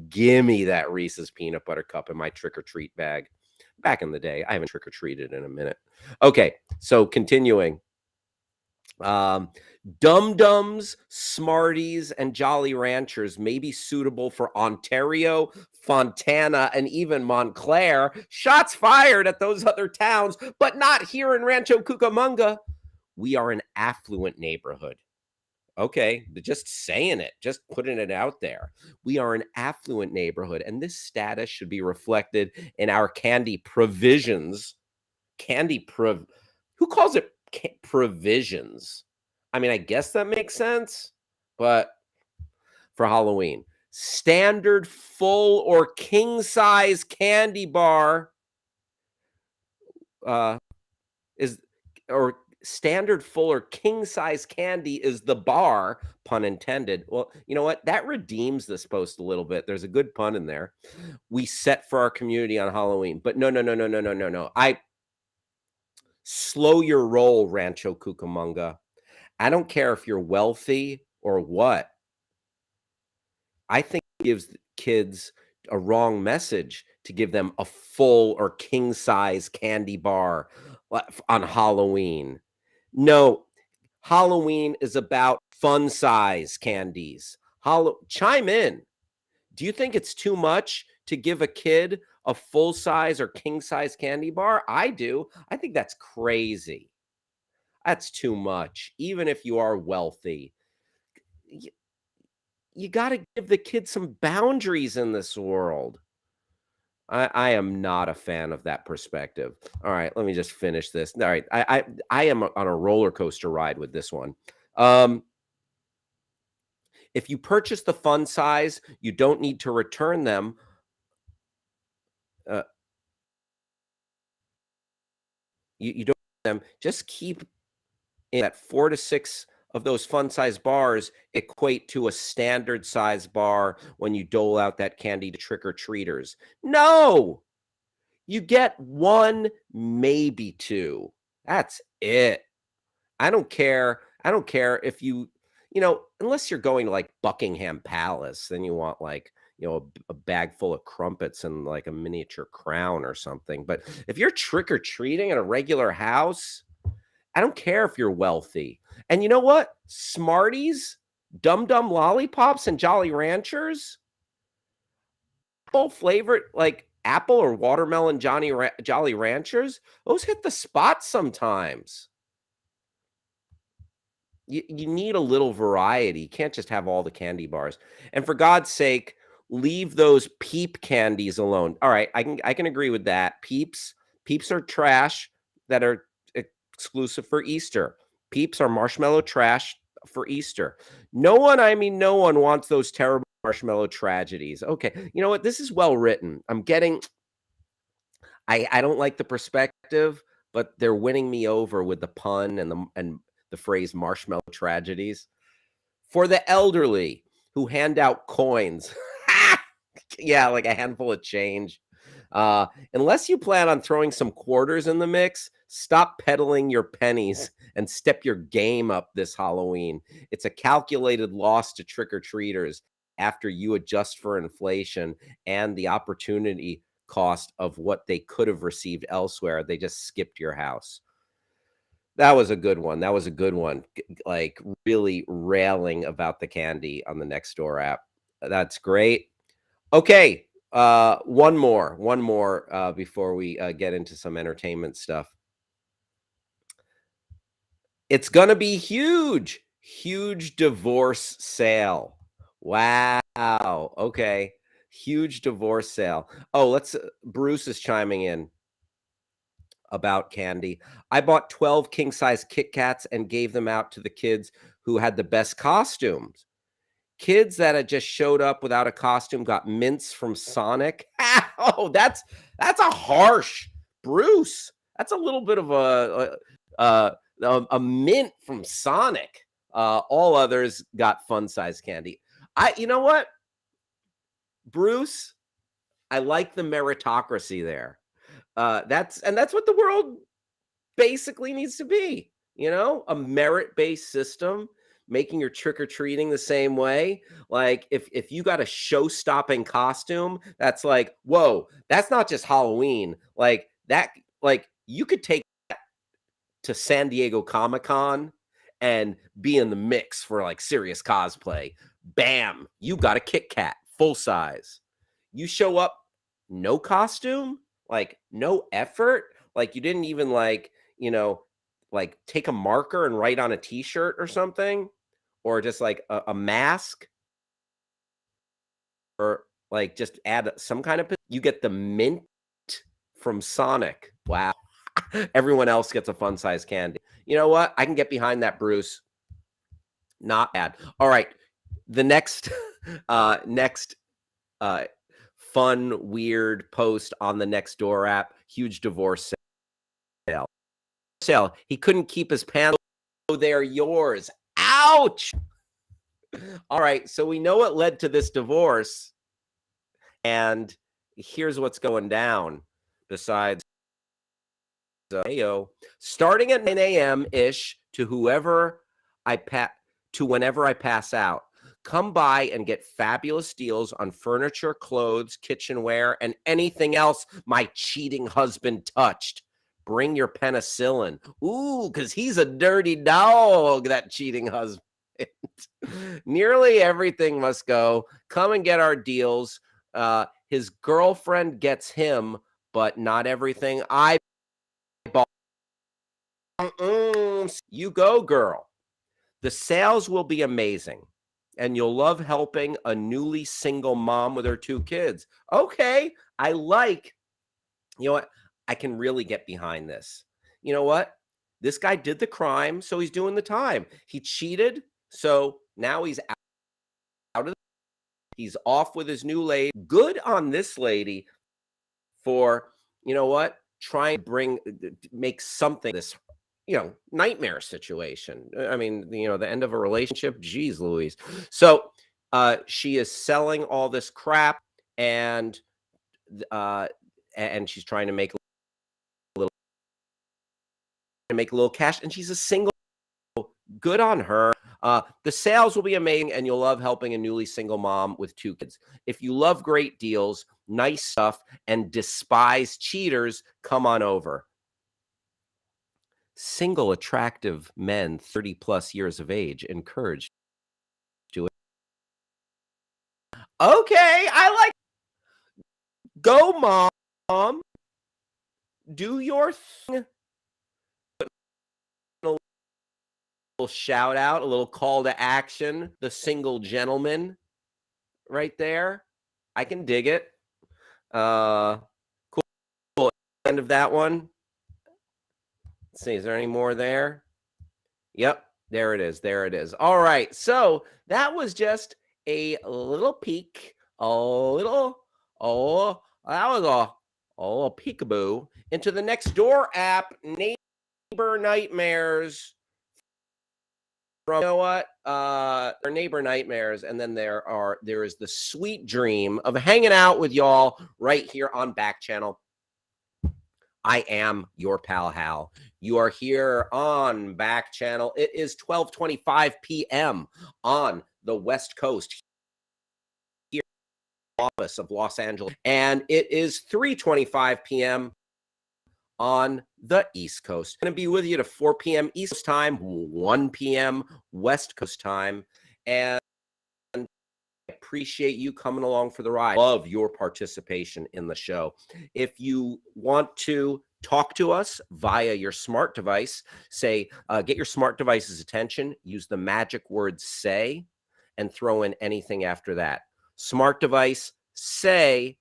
[SPEAKER 1] Give me that Reese's peanut butter cup in my trick or treat bag. Back in the day, I haven't trick or treated in a minute. Okay, so continuing. Um, Dum Dums, Smarties, and Jolly Ranchers may be suitable for Ontario, Fontana, and even Montclair. Shots fired at those other towns, but not here in Rancho Cucamonga. We are an affluent neighborhood. Okay, just saying it, just putting it out there. We are an affluent neighborhood, and this status should be reflected in our candy provisions. Who calls it provisions? I mean, I guess that makes sense, but for Halloween, standard full or king size candy bar uh, is or standard full or king size candy is the bar, pun intended. Well, you know what? That redeems this post a little bit. There's a good pun in there. We set for our community on Halloween. But no, no, no, no, no, no, no, no. I slow your roll, Rancho Cucamonga. I don't care if you're wealthy or what. I think it gives kids a wrong message to give them a full or king size candy bar on Halloween. No, Halloween is about fun size candies. Chime in. Do you think it's too much to give a kid a full size or king size candy bar? I do. I think that's crazy. That's too much, even if you are wealthy. You, you got to give the kid some boundaries in this world. I am not a fan of that perspective. All right, let me just finish this. All right, I am on a roller coaster ride with this one. If you purchase the fun size, you don't need to return them. Uh, you don't them. Just keep in that 4 to 6 of those fun size bars equate to a standard size bar when you dole out that candy to trick or treaters. No, you get one, maybe two. That's it. I don't care. I don't care if unless you're going to like Buckingham Palace, then you want like, a bag full of crumpets and like a miniature crown or something. But if you're trick or treating at a regular house, I don't care if you're wealthy. And you know what? Smarties, Dum Dum lollipops, and Jolly Ranchers, apple flavored like apple or watermelon Jolly Ranchers, those hit the spot sometimes. You need a little variety. You can't just have all the candy bars. And for God's sake, leave those peep candies alone. All right, I can agree with that. Peeps are trash that are exclusive for Easter. Peeps are marshmallow trash for Easter. No one wants those terrible marshmallow tragedies. Okay, you know what? This is well written. I don't like the perspective, but they're winning me over with the pun and the phrase marshmallow tragedies. For the elderly who hand out coins. Yeah, like a handful of change. Unless you plan on throwing some quarters in the mix, stop peddling your pennies and step your game up this Halloween. It's a calculated loss to trick-or-treaters after you adjust for inflation and the opportunity cost of what they could have received elsewhere. They just skipped your house. That was a good one. That was a good one. Like really railing about the candy on the Nextdoor app. That's great. Okay, one more before we get into some entertainment stuff. It's gonna be huge divorce sale. Wow. Okay, huge divorce sale. Oh, Bruce is chiming in. about candy. I bought 12 king-size Kit Kats and gave them out to the kids who had the best costumes. Kids that had just showed up without a costume got mints from Sonic. Oh, that's a harsh, Bruce. That's a little bit of a mint from Sonic. All others got fun-size candy. You know what, Bruce? I like the meritocracy there. That's what the world basically needs to be, a merit-based system, making your trick-or-treating the same way. Like if you got a show-stopping costume, that's like, whoa, that's not just Halloween. Like that, like you could take that to San Diego Comic-Con and be in the mix for like serious cosplay. Bam, you got a Kit Kat, full size. You show up, no costume, like no effort, like you didn't even like take a marker and write on a t-shirt or something, or just like a mask, or like just add some kind of, you get the mint from Sonic. Wow. Everyone else gets a fun size candy. You know what? I can get behind that, Bruce. Not bad. All right. The next fun, weird post on the Nextdoor app, huge divorce sale. He couldn't keep his pants. Oh, they're yours. Ouch. All right. So we know what led to this divorce. And here's what's going down. Besides, starting at 9 a.m. ish to whenever I pass out. Come by and get fabulous deals on furniture, clothes, kitchenware, and anything else my cheating husband touched. Bring your penicillin. Ooh, because he's a dirty dog, that cheating husband. Nearly everything must go. Come and get our deals. His girlfriend gets him, but not everything I bought. You go, girl. The sales will be amazing, and you'll love helping a newly single mom with her 2 kids. Okay, I like, you know what? I can really get behind this. You know what? This guy did the crime, so he's doing the time. He cheated, so now he's out of the, he's off with his new lady. Good on this lady for, you know what? Trying to make something this nightmare situation. I mean, the end of a relationship, geez Louise. So she is selling all this crap, and she's trying to make a little cash, and she's a single. Good on her. The sales will be amazing, and you'll love helping a newly single mom with 2 kids. If you love great deals, nice stuff, and despise cheaters, come on over. Single attractive men 30 plus years of age encouraged to it. Okay, I like. Go, mom. Do your thing. A little shout out, a little call to action. The single gentleman right there. I can dig it. Cool. End of that one. Let's see, is there any more there? Yep, there it is. There it is. All right. So that was just a little peek, that was a peekaboo into the Nextdoor app, Neighbor Nightmares. From, you know what? They're Neighbor Nightmares, and then there is the sweet dream of hanging out with y'all right here on Backchannel. I am your Pal Hal. You are here on Backchannel. It is 12:25 p.m. on the West Coast here in the office of Los Angeles, and it is 3:25 p.m. on the East Coast. I'm going to be with you to 4 p.m. East Coast time, 1 p.m. West Coast time, and I appreciate you coming along for the ride. Love your participation in the show. If you want to talk to us via your smart device, say, get your smart device's attention, use the magic word say, and throw in anything after that. Smart device, say,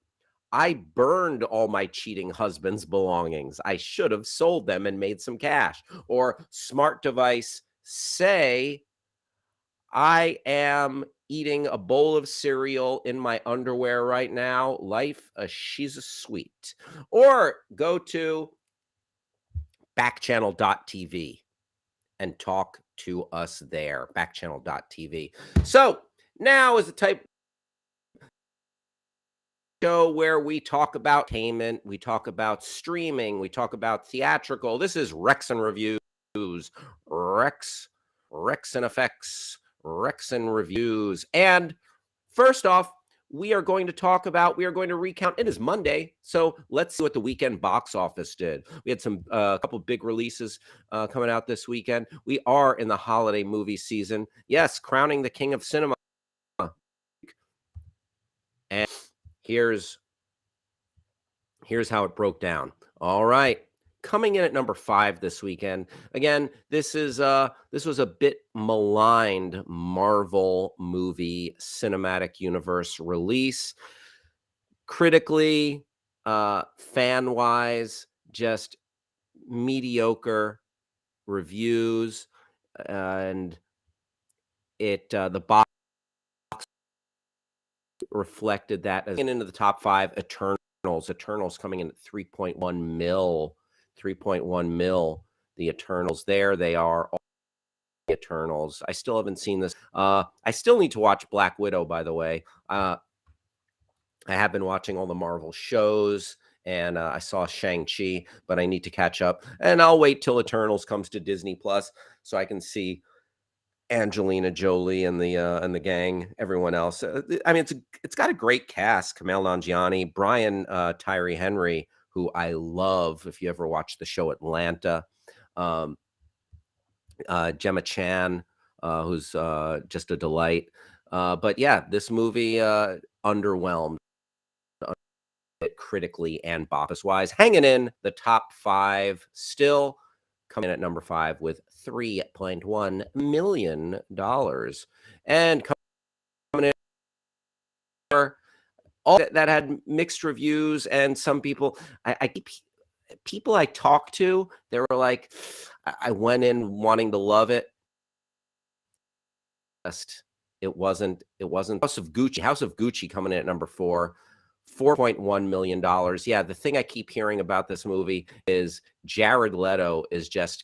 [SPEAKER 1] I burned all my cheating husband's belongings. I should have sold them and made some cash. Or smart device, say, I am eating a bowl of cereal in my underwear right now. Life, she's a sweet. Or go to backchannel.tv and talk to us there. Backchannel.tv. So now is the type show where we talk about entertainment, we talk about streaming, we talk about theatrical. This is Rex and Reviews. Rex and Effects, Rex and Reviews. And first off, we are going to recount. It is Monday, so let's see what the weekend box office did. We had a couple big releases coming out this weekend. We are in the holiday movie season. Yes, crowning the king of cinema. And here's how it broke down. All right. Coming in at number 5 this weekend. Again, this was a bit maligned Marvel movie cinematic universe release. Critically, fan-wise, just mediocre reviews, and the box reflected that as into the top 5. Eternals coming in at 3.1 mil. 3.1 mil. The Eternals, there they are. All the Eternals. I still haven't seen this. I still need to watch Black Widow, by the way. I have been watching all the Marvel shows, and I saw Shang-Chi, but I need to catch up. And I'll wait till Eternals comes to Disney Plus so I can see Angelina Jolie and the gang, everyone else. I mean, it's got a great cast: Kumail Nanjiani, Brian Tyree Henry, who I love. If you ever watched the show Atlanta, Gemma Chan, who's just a delight. But yeah, this movie underwhelmed critically and box office wise, hanging in the top 5 still. Coming in at number 5 with $3.1 million. And coming in all that had mixed reviews, and some people, people I talked to, they were like, I went in wanting to love it. It wasn't House of Gucci coming in at number 4. $4.1 million. Yeah, the thing I keep hearing about this movie is Jared Leto is just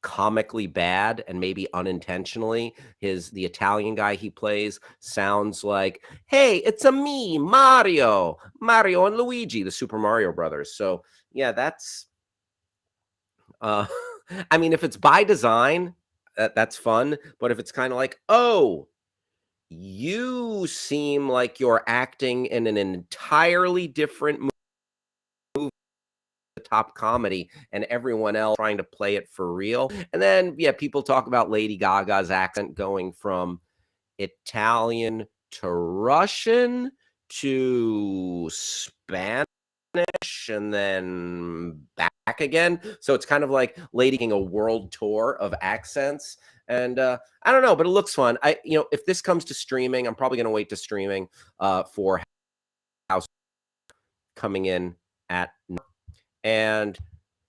[SPEAKER 1] comically bad, and maybe unintentionally. The Italian guy he plays sounds like, hey, it's me, Mario and Luigi, the Super Mario Brothers. So yeah, that's I mean, if it's by design, that's fun. But if it's kind of like, oh, you seem like you're acting in an entirely different movie, the top comedy, and everyone else trying to play it for real. And then, yeah, people talk about Lady Gaga's accent going from Italian to Russian to Spanish and then back again. So it's kind of like Lady Gaga a world tour of accents. And I don't know, but it looks fun. If this comes to streaming, I'm probably going to wait to streaming for House coming in at. And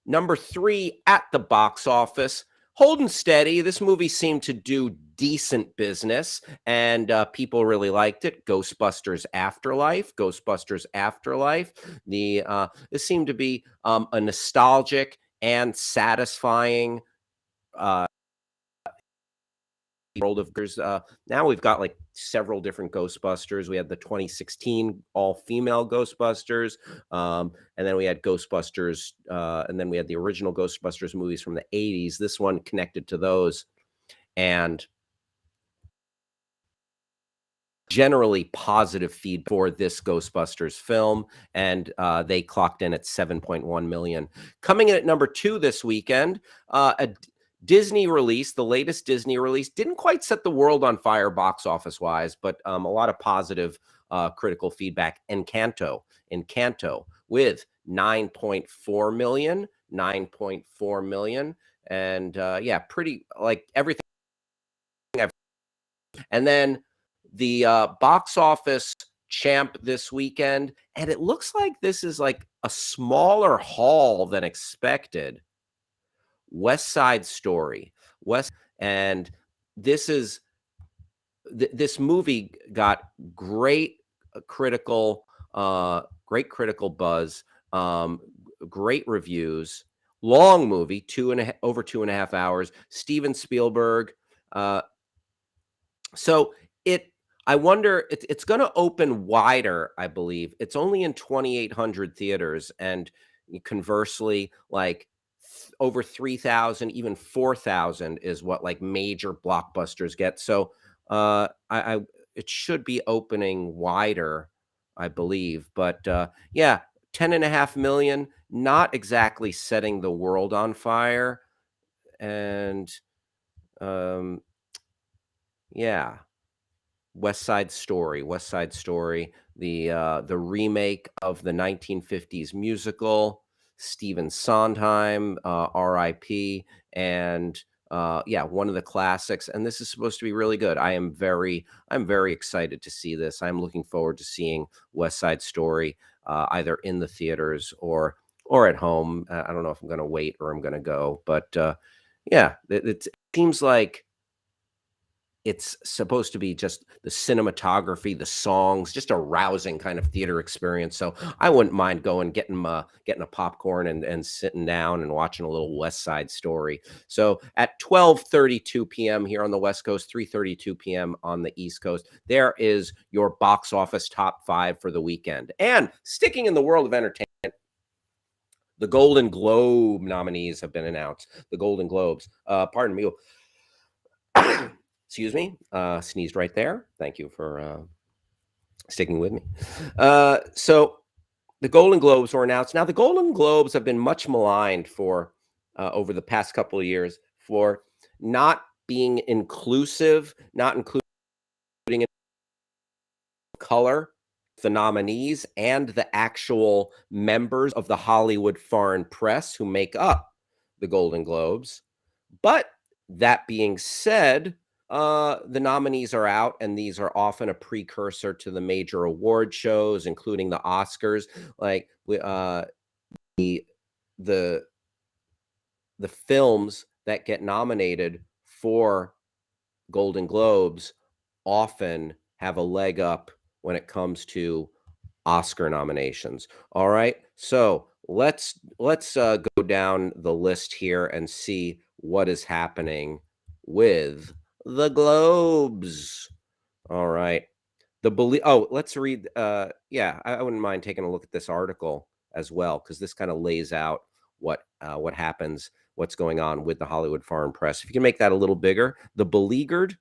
[SPEAKER 1] number 3 at the box office, holding steady. This movie seemed to do decent business, and people really liked it. Ghostbusters Afterlife. This seemed to be a nostalgic and satisfying world of now we've got like several different Ghostbusters. We had the 2016 all-female Ghostbusters, and then we had Ghostbusters, and then we had the original Ghostbusters movies from the 80s. This one connected to those, and generally positive feed for this Ghostbusters film, and they clocked in at 7.1 million. Coming in at number 2 this weekend, a Disney release, the latest Disney release, didn't quite set the world on fire box office wise, but a lot of positive critical feedback. Encanto with 9.4 million, and yeah, pretty like everything I've. And then the box office Champ this weekend, and it looks like this is like a smaller haul than expected. West Side Story. And this is this movie got great critical buzz, um, great reviews. Long movie, over 2.5 hours. Steven Spielberg. Uh, so it, I wonder, it's going to open wider, I believe. It's only in 2,800 theaters, and conversely, like over 3,000, even 4,000 is what like major blockbusters get. So I it should be opening wider, I believe. But yeah, 10.5 million, not exactly setting the world on fire, and um, yeah. West Side Story, the remake of the 1950s musical, Stephen Sondheim, R.I.P., and yeah, one of the classics. And this is supposed to be really good. I'm very excited to see this. I'm looking forward to seeing West Side Story, either in the theaters or at home. I don't know if I'm going to wait or I'm going to go, but yeah, it seems like it's supposed to be just the cinematography, the songs, just a rousing kind of theater experience. So I wouldn't mind getting a popcorn and sitting down and watching a little West Side Story. So at 12:32 p.m. here on the West Coast, 3:32 p.m. on the East Coast, there is your box office top five for the weekend. And sticking in the world of entertainment, the Golden Globe nominees have been announced. The Golden Globes. Pardon me. Excuse me, sneezed right there. Thank you for sticking with me. So the Golden Globes were announced. Now, the Golden Globes have been much maligned for over the past couple of years for not being inclusive, not including color, the nominees, and the actual members of the Hollywood foreign press who make up the Golden Globes. But that being said, the nominees are out, and these are often a precursor to the major award shows, including the Oscars. Like the the the films that get nominated for Golden Globes often have a leg up when it comes to Oscar nominations. All right, so let's go down the list here and see what is happening with the Globes. All right, let's read. Yeah, I wouldn't mind taking a look at this article as well, because this kind of lays out what happens, what's going on with the Hollywood foreign press. If you can make that a little bigger, the beleaguered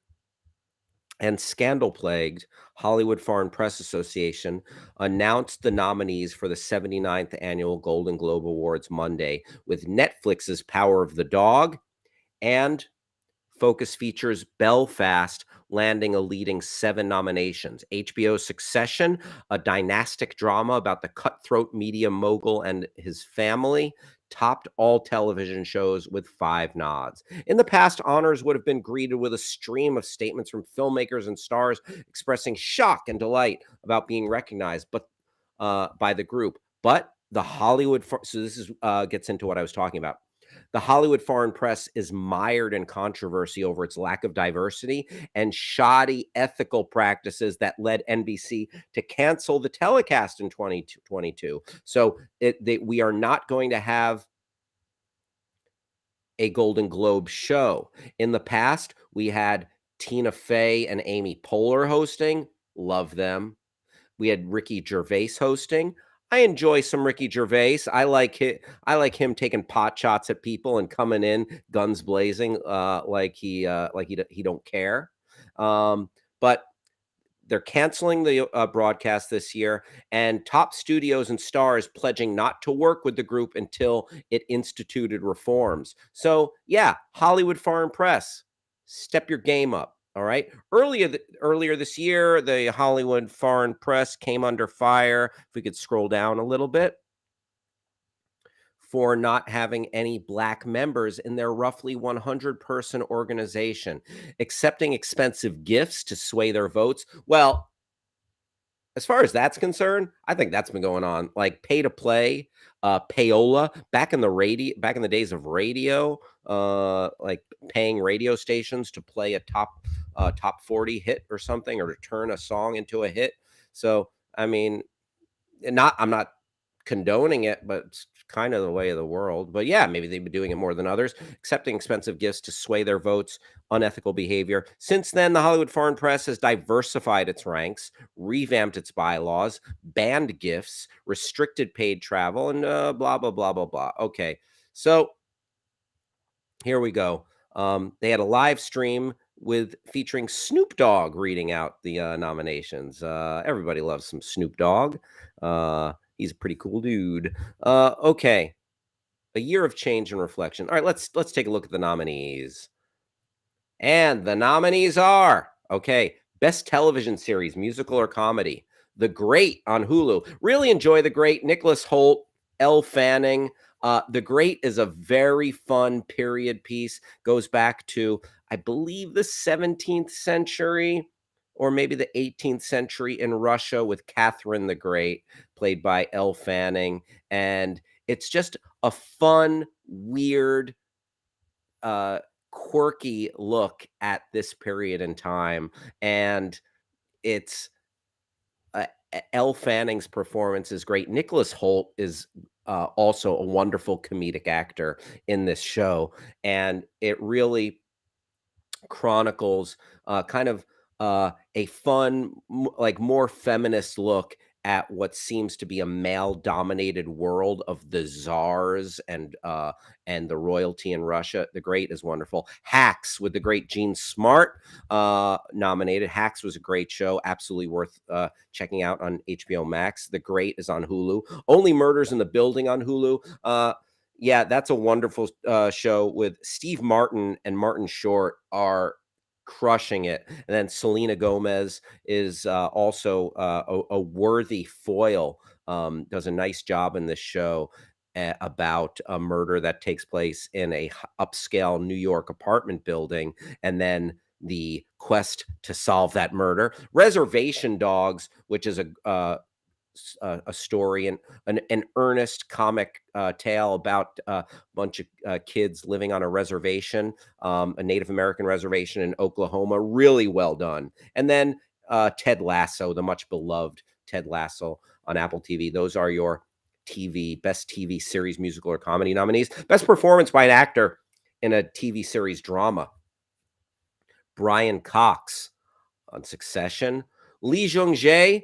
[SPEAKER 1] and scandal-plagued Hollywood Foreign Press Association announced the nominees for the 79th Annual Golden Globe Awards Monday, with Netflix's Power of the Dog and Focus Features Belfast landing a leading 7 nominations. HBO's Succession, a dynastic drama about the cutthroat media mogul and his family, topped all television shows with 5 nods. In the past, honors would have been greeted with a stream of statements from filmmakers and stars expressing shock and delight about being recognized by the group. But the so this gets into what I was talking about. The Hollywood foreign press is mired in controversy over its lack of diversity and shoddy ethical practices that led NBC to cancel the telecast in 2022. So we are not going to have a Golden Globe show. In the past, we had Tina Fey and Amy Poehler hosting. Love them. We had Ricky Gervais hosting. I enjoy some Ricky Gervais. I like him taking pot shots at people and coming in guns blazing, like he don't care. But they're canceling the broadcast this year, and top studios and stars pledging not to work with the group until it instituted reforms. So yeah, Hollywood foreign press, step your game up. All right. Earlier this year, the Hollywood foreign press came under fire. If we could scroll down a little bit, for not having any Black members in their roughly 100-person organization, accepting expensive gifts to sway their votes. Well, as far as that's concerned, I think that's been going on. Like pay to play, payola back in the days of radio, like paying radio stations to play a top 40 hit or something, or to turn a song into a hit. So I mean, I'm not condoning it, but it's kind of the way of the world. But yeah, maybe they've been doing it more than others, accepting expensive gifts to sway their votes, unethical behavior. Since then, the Hollywood Foreign Press has diversified its ranks, revamped its bylaws, banned gifts, restricted paid travel, and blah, blah, blah, blah, blah. Okay. So here we go. They had a live stream with featuring Snoop Dogg reading out the nominations. Everybody loves some Snoop Dogg. He's a pretty cool dude. Okay, a year of change and reflection. All right, let's take a look at the nominees. And the nominees are, okay, Best Television Series, Musical or Comedy. The Great on Hulu. Really enjoy The Great. Nicholas Hoult, Elle Fanning. The Great is a very fun period piece. Goes back to, I believe, the 17th century or maybe the 18th century in Russia with Catherine the Great, played by Elle Fanning. And it's just a fun, weird, quirky look at this period in time. And it's Elle Fanning's performance is great. Nicholas Hoult is also a wonderful comedic actor in this show, and it really chronicles kind of a fun, like more feminist look at what seems to be a male-dominated world of the czars and the royalty in Russia. The Great is wonderful. Hacks with the great Gene Smart nominated. Hacks was a great show, absolutely worth checking out on HBO Max. The Great is on Hulu. Only Murders in the Building on Hulu. Yeah, that's a wonderful show with Steve Martin and Martin Short are crushing it. And then Selena Gomez is also a worthy foil, does a nice job in this show about a murder that takes place in a upscale New York apartment building, and then the quest to solve that murder. Reservation Dogs, which is a story and an earnest comic tale about a bunch of kids living on a reservation, a Native American reservation in Oklahoma. Really well done. And then Ted Lasso, the much beloved Ted Lasso on Apple TV. Those are your best TV series, musical or comedy nominees. Best performance by an actor in a TV series drama. Brian Cox on Succession. Lee Jung-jae,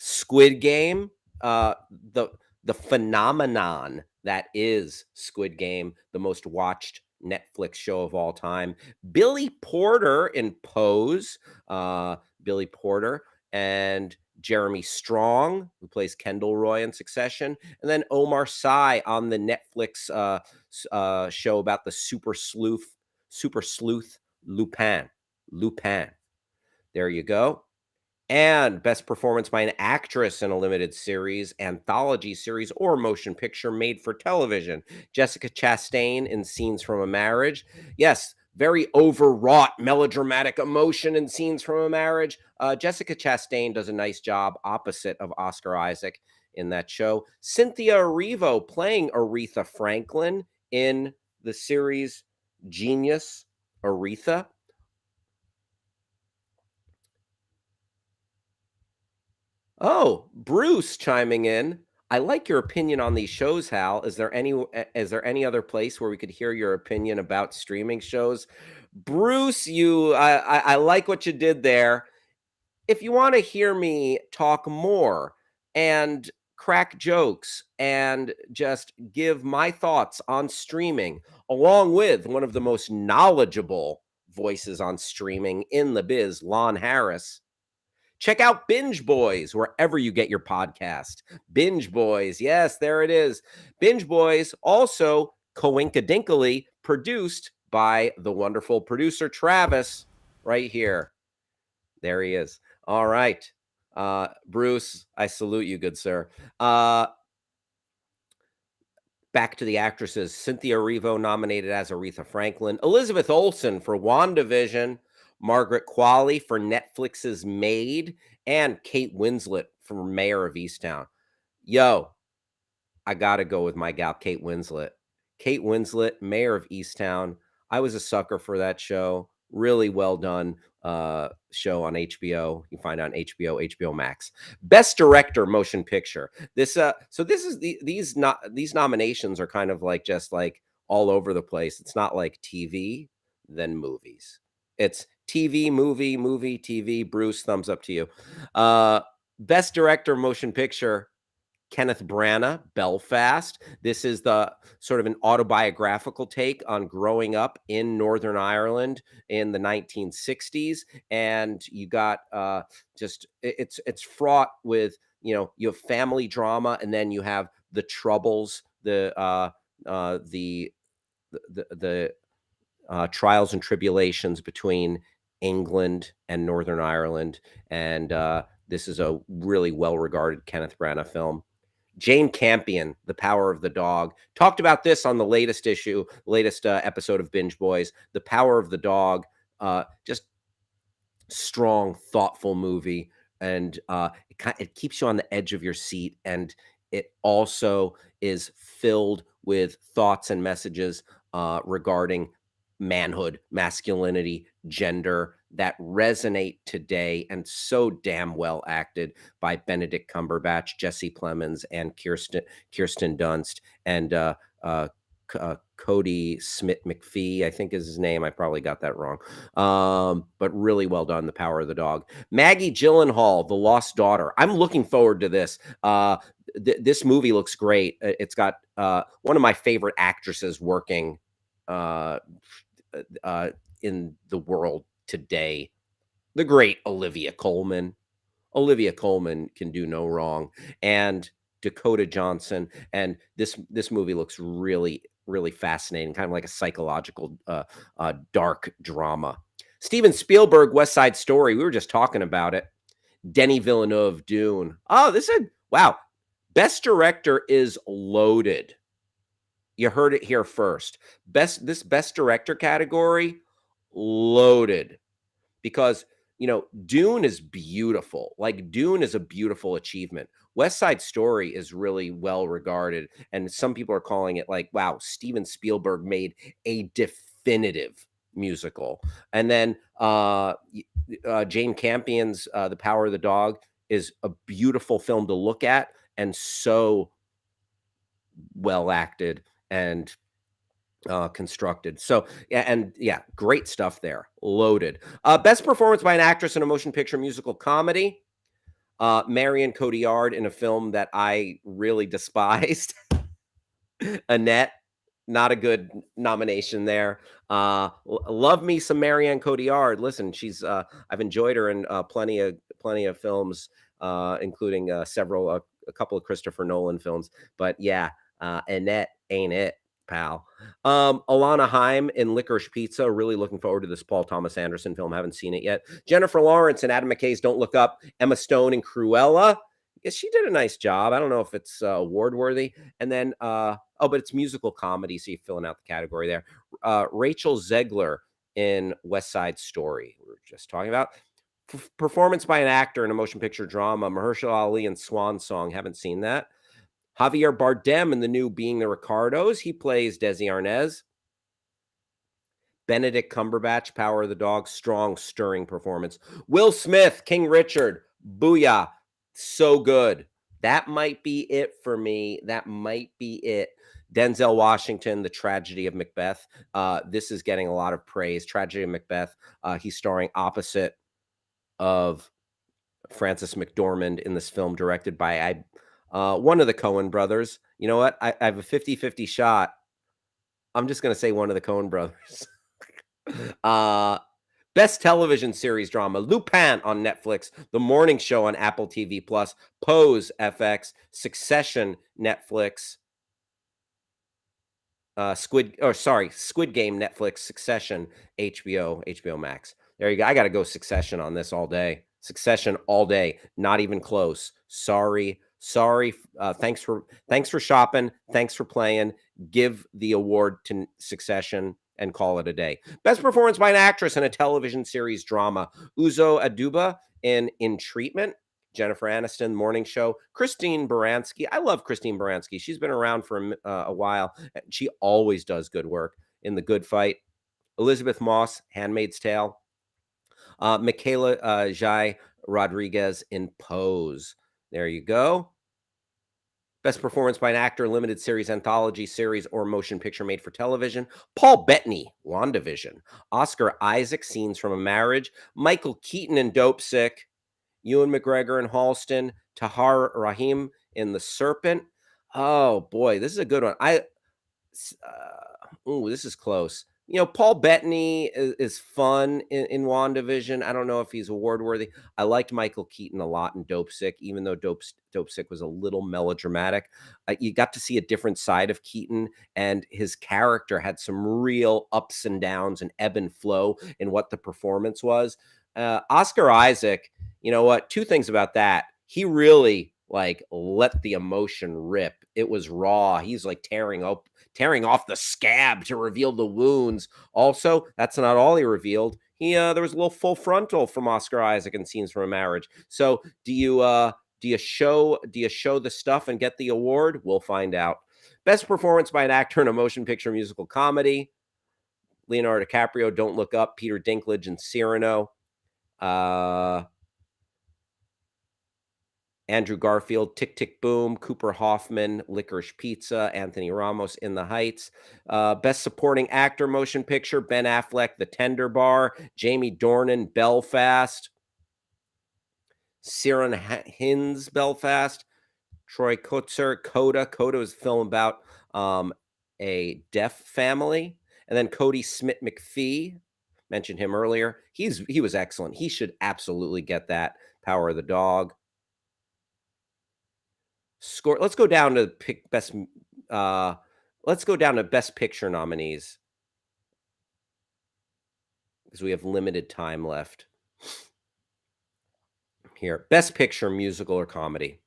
[SPEAKER 1] Squid Game, the phenomenon that is Squid Game, the most watched Netflix show of all time. Billy Porter in Pose, Billy Porter and Jeremy Strong, who plays Kendall Roy in Succession, and then Omar Sy on the Netflix show about the super sleuth Lupin. Lupin. There you go. And best performance by an actress in a limited series, anthology series, or motion picture made for television. Jessica Chastain in Scenes from a Marriage. Yes, very overwrought melodramatic emotion in Scenes from a Marriage. Jessica Chastain does a nice job opposite of Oscar Isaac in that show. Cynthia Erivo playing Aretha Franklin in the series Genius, Aretha. Oh, Bruce chiming in. I like your opinion on these shows, Hal. Is there any other place where we could hear your opinion about streaming shows? Bruce, I like what you did there. If you want to hear me talk more and crack jokes and just give my thoughts on streaming, along with one of the most knowledgeable voices on streaming in the biz, Lon Harris, check out Binge Boys wherever you get your podcast. Binge Boys. Yes, there it is. Binge Boys, also coinkadinkly produced by the wonderful producer Travis right here. There he is. All right. Bruce, I salute you, good sir. Back to the actresses. Cynthia Erivo nominated as Aretha Franklin. Elizabeth Olsen for WandaVision. Margaret Qualley for Netflix's Maid. And Kate Winslet for mayor of Easttown. Yo, I gotta go with my gal, Kate Winslet. Kate Winslet, mayor of Easttown. I was a sucker for that show. Really well done show on HBO. You can find it on HBO, HBO Max. Best director motion picture. This is these nominations are kind of like just like all over the place. It's not like TV, then movies. It's TV, movie, TV. Bruce, thumbs up to you. Best director motion picture. Kenneth Branagh, Belfast. This is the sort of an autobiographical take on growing up in Northern Ireland in the 1960s, and you got it's fraught with, you have family drama, and then you have the troubles, the trials and tribulations between England and Northern Ireland, and this is a really well-regarded Kenneth Branagh film. Jane Campion, The Power of the Dog. Talked about this on the latest episode of Binge Boys. The Power of the Dog, just strong, thoughtful movie, and it keeps you on the edge of your seat, and it also is filled with thoughts and messages regarding manhood, masculinity, gender that resonate today, and so damn well acted by Benedict Cumberbatch, Jesse Plemons, and Kirsten Dunst, and Cody Smith McPhee, I think is his name. I probably got that wrong, but really well done. The Power of the Dog. Maggie Gyllenhaal, The Lost Daughter. I'm looking forward to this. This movie looks great. It's got one of my favorite actresses working in the world today, the great Olivia Colman. Olivia Colman can do no wrong, and Dakota Johnson. And this movie looks really, really fascinating, kind of like a psychological dark drama. Steven Spielberg, West Side Story. We were just talking about it. Denis Villeneuve, Dune. Oh, wow. Best director is loaded. You heard it here first. Best director category, loaded, because Dune is beautiful. Like, Dune is a beautiful achievement. West Side Story is really well regarded, and some people are calling it like, wow, Steven Spielberg made a definitive musical. And then Jane Campion's The Power of the Dog is a beautiful film to look at, and so well acted and constructed. So yeah, great stuff there. Loaded. Best performance by an actress in a motion picture musical comedy. Marion Cotillard in a film that I really despised. Annette, not a good nomination there. Love me some Marianne Cotillard. Listen, she's I've enjoyed her in plenty of films, including a couple of Christopher Nolan films. But yeah, Annette ain't it, pal. Alana Haim in Licorice Pizza. Really looking forward to this Paul Thomas Anderson film. Haven't seen it yet. Jennifer Lawrence and Adam McKay's Don't Look Up. Emma Stone in Cruella. Yes, she did a nice job. I don't know if it's award worthy. And then but it's musical comedy, so you're filling out the category there. Rachel Zegler in West Side Story. We were just talking about. Performance by an actor in a motion picture drama. Mahershala Ali in Swan Song. Haven't seen that. Javier Bardem in the new Being the Ricardos. He plays Desi Arnaz. Benedict Cumberbatch, Power of the Dog. Strong, stirring performance. Will Smith, King Richard. Booyah. So good. That might be it for me. That might be it. Denzel Washington, The Tragedy of Macbeth. This is getting a lot of praise. Tragedy of Macbeth. He's starring opposite of Frances McDormand in this film, directed by one of the Coen brothers. You know what? I have a 50-50 shot. I'm just going to say one of the Coen brothers. Best television series drama. Lupin on Netflix. The Morning Show on Apple TV+. Pose, FX. Succession, Netflix. Squid Game, Netflix. Succession, HBO Max. There you go. I got to go Succession on this all day. Succession all day. Not even close. Sorry. Thanks for shopping. Thanks for playing. Give the award to Succession and call it a day. Best performance by an actress in a television series drama. Uzo Aduba in Treatment. Jennifer Aniston, Morning Show. Christine Baranski. I love Christine Baranski. She's been around for a while. She always does good work in The Good Fight. Elizabeth Moss, Handmaid's Tale. Michaela Jai Rodriguez in Pose. There you go. Best performance by an actor, limited series, anthology series, or motion picture made for television. Paul Bettany, WandaVision. Oscar Isaac, Scenes from a Marriage. Michael Keaton in Dope Sick. Ewan McGregor in Halston. Tahar Rahim in The Serpent. Oh boy, this is a good one. This is close. Paul Bettany is fun in WandaVision. I don't know if he's award worthy. I liked Michael Keaton a lot in Dope Sick, even though Dope Sick was a little melodramatic. You got to see a different side of Keaton, and his character had some real ups and downs and ebb and flow in what the performance was. Oscar Isaac, you know what? Two things about that. He really let the emotion rip. It was raw. He's tearing off the scab to reveal the wounds. Also, that's not all he revealed. There was a little full frontal from Oscar Isaac in Scenes from a Marriage. So do you show the stuff and get the award? We'll find out. Best performance by an actor in a motion picture musical comedy. Leonardo DiCaprio, Don't Look Up. Peter Dinklage in Cyrano. Andrew Garfield, Tick, Tick, Boom. Cooper Hoffman, Licorice Pizza. Anthony Ramos, In the Heights. Best Supporting Actor Motion Picture, Ben Affleck, The Tender Bar. Jamie Dornan, Belfast. Ciarán Hinds, Belfast. Troy Kotsur, Coda. Coda is a film about a deaf family. And then Cody Smith McPhee, mentioned him earlier. He was excellent. He should absolutely get that. Power of the Dog. Score. Let's go down to best. Let's go down to Best Picture nominees because we have limited time left. Here, Best Picture, musical or comedy.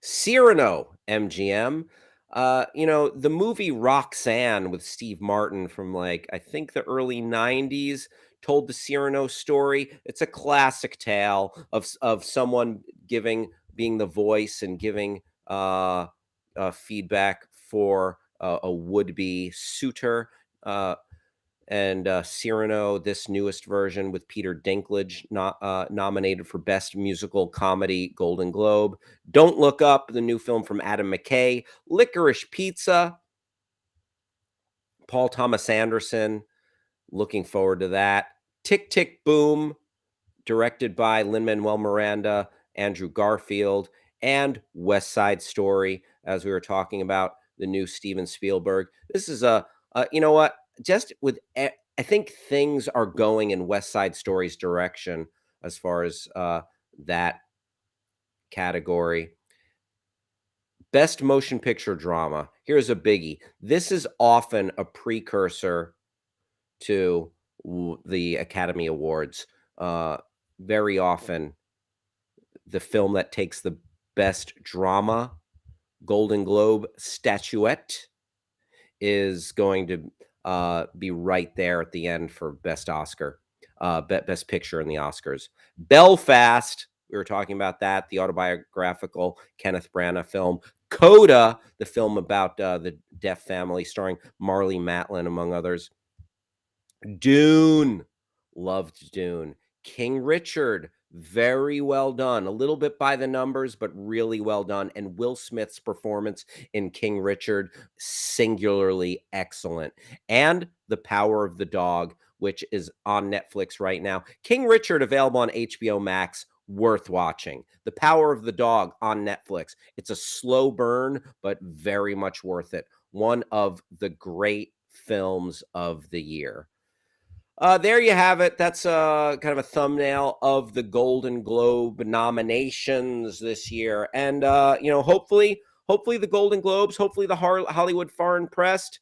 [SPEAKER 1] Cyrano, MGM. The movie Roxanne with Steve Martin from I think the early 90s told the Cyrano story. It's a classic tale of someone being the voice and giving feedback for a would-be suitor. And Cyrano, this newest version with Peter Dinklage, nominated for Best Musical Comedy Golden Globe. Don't Look Up, the new film from Adam McKay. Licorice Pizza, Paul Thomas Anderson. Looking forward to that. Tick, Tick, Boom, directed by Lin-Manuel Miranda, Andrew Garfield, and West Side Story, as we were talking about, the new Steven Spielberg. This is you know what? I think things are going in West Side Story's direction as far as that category. Best Motion Picture Drama. Here's a biggie. This is often a precursor to the Academy Awards. Very often, the film that takes the Best Drama Golden Globe statuette is going to be right there at the end for Best Oscar, Best Picture in the Oscars. Belfast, we were talking about that, the autobiographical Kenneth Branagh film. Coda, the film about the deaf family starring Marlee Matlin, among others. Dune, loved Dune. King Richard, very well done. A little bit by the numbers, but really well done. And Will Smith's performance in King Richard, singularly excellent. And The Power of the Dog, which is on Netflix right now. King Richard, available on HBO Max, worth watching. The Power of the Dog on Netflix. It's a slow burn, but very much worth it. One of the great films of the year. There you have it. That's kind of a thumbnail of the Golden Globe nominations this year. And, hopefully the Golden Globes, hopefully the Hollywood Foreign Press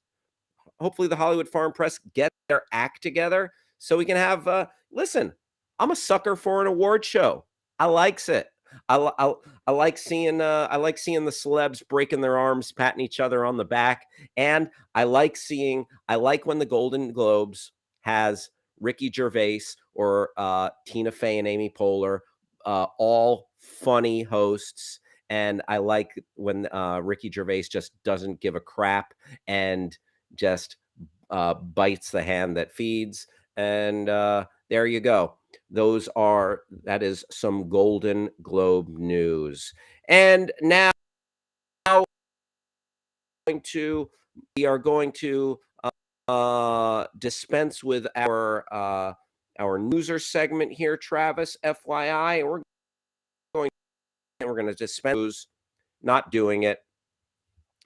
[SPEAKER 1] get their act together so we can have, listen, I'm a sucker for an award show. I likes it. I like seeing the celebs breaking their arms, patting each other on the back. And I like when the Golden Globes has Ricky Gervais or Tina Fey and Amy Poehler all funny hosts. And I like when Ricky Gervais just doesn't give a crap and just bites the hand that feeds. And there you go. That is some Golden Globe news. And now we are going to dispense with our newser segment here, Travis, FYI. And we're going to dispense news, not doing it.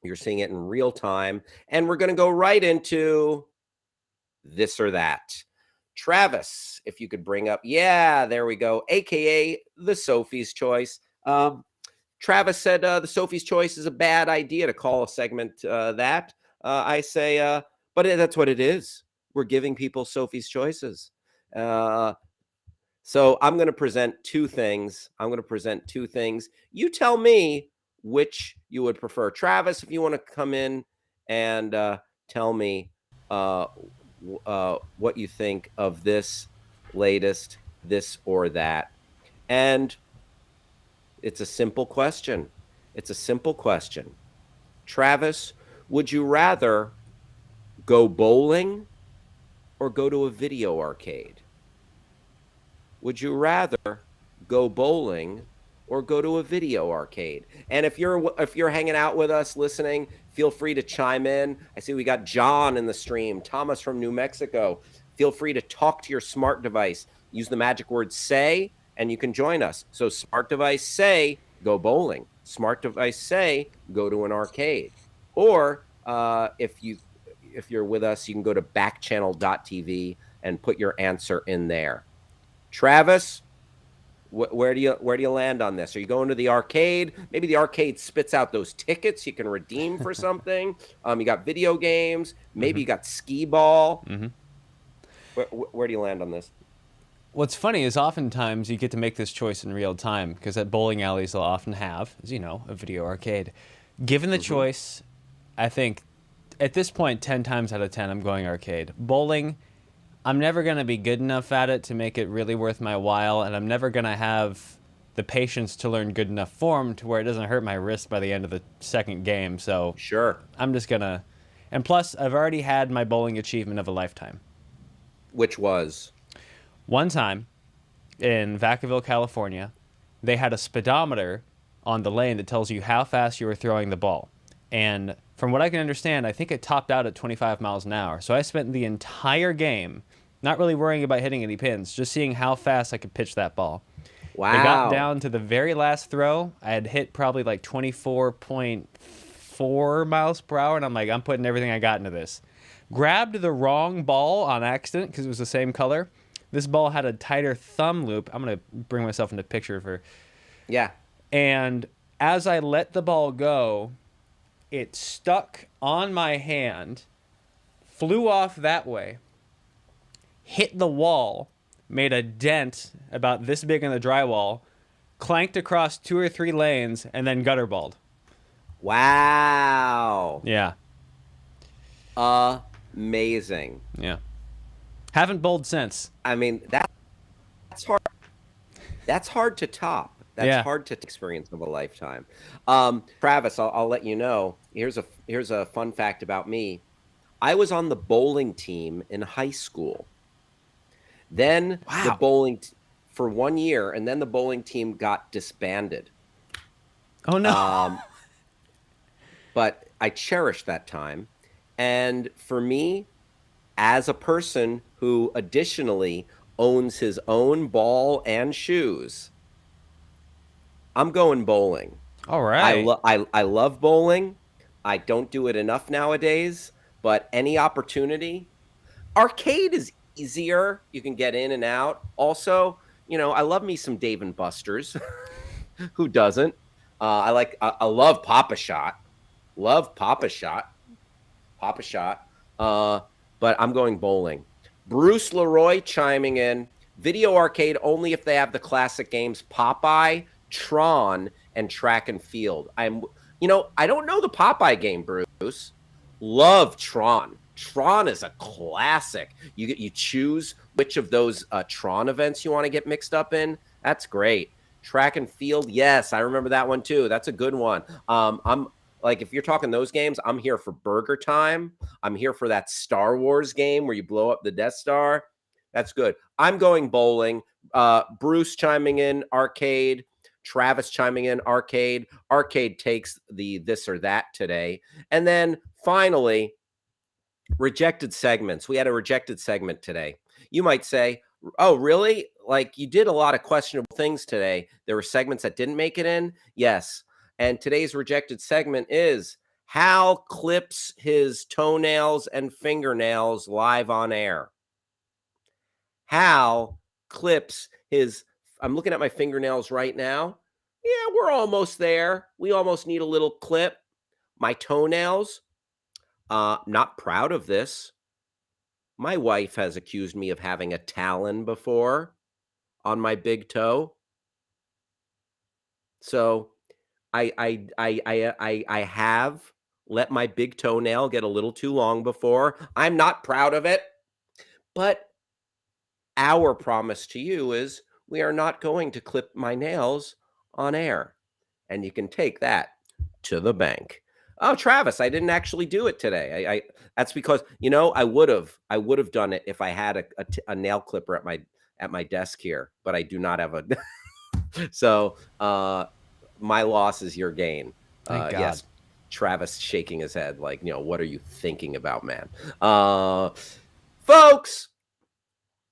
[SPEAKER 1] You're seeing it in real time. And we're going to go right into this or that. Travis, if you could bring up, there we go, aka the Sophie's Choice. Travis said the Sophie's Choice is a bad idea to call a segment that. I say, but that's what it is. We're giving people Sophie's Choices. So I'm going to present two things. You tell me which you would prefer. Travis, if you want to come in and tell me what you think of this latest, this or that. And it's a simple question. Travis, would you rather go bowling or go to a video arcade? Would you rather go bowling or go to a video arcade? And if you're hanging out with us listening, feel free to chime in. I see we got John in the stream, Thomas from New Mexico. Feel free to talk to your smart device. Use the magic word say, and you can join us. So smart device say, go bowling. Smart device say, go to an arcade. Or if you're with us, you can go to backchannel.tv and put your answer in there. Travis, where do you land on this? Are you going to the arcade? Maybe the arcade spits out those tickets you can redeem for something. You got video games. Maybe you got skee ball. Where do you land on this?
[SPEAKER 2] What's funny is oftentimes you get to make this choice in real time because at bowling alleys they'll often have, as you know, a video arcade. Given the choice, I think at this point, 10 times out of 10, I'm going arcade. Bowling, I'm never going to be good enough at it to make it really worth my while, and I'm never going to have the patience to learn good enough form to where it doesn't hurt my wrist by the end of the second game. So
[SPEAKER 1] sure,
[SPEAKER 2] I'm just going to... And plus, I've already had my bowling achievement of a lifetime.
[SPEAKER 1] Which was?
[SPEAKER 2] One time in Vacaville, California, they had a speedometer on the lane that tells you how fast you were throwing the ball. And from what I can understand, I think it topped out at 25 miles an hour. So I spent the entire game not really worrying about hitting any pins, just seeing how fast I could pitch that ball.
[SPEAKER 1] Wow.
[SPEAKER 2] It got down to the very last throw. I had hit probably like 24.4 miles per hour, and I'm like, I'm putting everything I got into this. Grabbed the wrong ball on accident because it was the same color. This ball had a tighter thumb loop. I'm going to bring myself into picture for...
[SPEAKER 1] Yeah.
[SPEAKER 2] And as I let the ball go, it stuck on my hand, flew off that way, hit the wall, made a dent about this big in the drywall, clanked across 2 or 3 lanes, and then gutterballed.
[SPEAKER 1] Wow.
[SPEAKER 2] Yeah.
[SPEAKER 1] Amazing.
[SPEAKER 2] Yeah. Haven't bowled since.
[SPEAKER 1] I mean, that's hard. That's hard to top. That's hard to experience of a lifetime. Travis, I'll let you know. Here's a fun fact about me. I was on the bowling team in high school. Then the bowling for 1 year, and then the bowling team got disbanded.
[SPEAKER 2] Oh no!
[SPEAKER 1] But I cherished that time, and for me, as a person who additionally owns his own ball and shoes, I'm going bowling.
[SPEAKER 2] All right.
[SPEAKER 1] I love bowling. I don't do it enough nowadays, but any opportunity. Arcade is easier. You can get in and out. Also, I love me some Dave and Buster's. Who doesn't? I love Pop-A-Shot. Love Pop-A-Shot. Pop-A-Shot. But I'm going bowling. Bruce Leroy chiming in. Video arcade only if they have the classic games Popeye, Tron, and Track and Field. I don't know the Popeye game, Bruce. Love Tron. Tron is a classic. You choose which of those Tron events you want to get mixed up in. That's great. Track and field. Yes, I remember that one too. That's a good one. I'm like, if you're talking those games, I'm here for Burger Time. I'm here for that Star Wars game where you blow up the Death Star. That's good. I'm going bowling. Bruce chiming in arcade. Travis chiming in arcade. Arcade takes the this or that today. And then finally, rejected segments. We had a rejected segment today. You might say, oh, really? Like, you did a lot of questionable things today. There were segments that didn't make it in? Yes. And today's rejected segment is Hal clips his toenails and fingernails live on air. Hal clips his, I'm looking at my fingernails right now. Yeah, we're almost there. We almost need a little clip. My toenails, not proud of this. My wife has accused me of having a talon before on my big toe. So I have let my big toenail get a little too long before. I'm not proud of it, but our promise to you is we are not going to clip my nails on air. And you can take that to the bank. Oh, Travis, I didn't actually do it today. I that's because, I would have done it if I had a nail clipper at my desk here, but I do not have a so my loss is your gain.
[SPEAKER 2] Thank God.
[SPEAKER 1] Yes, Travis shaking his head like, what are you thinking about, man? Folks,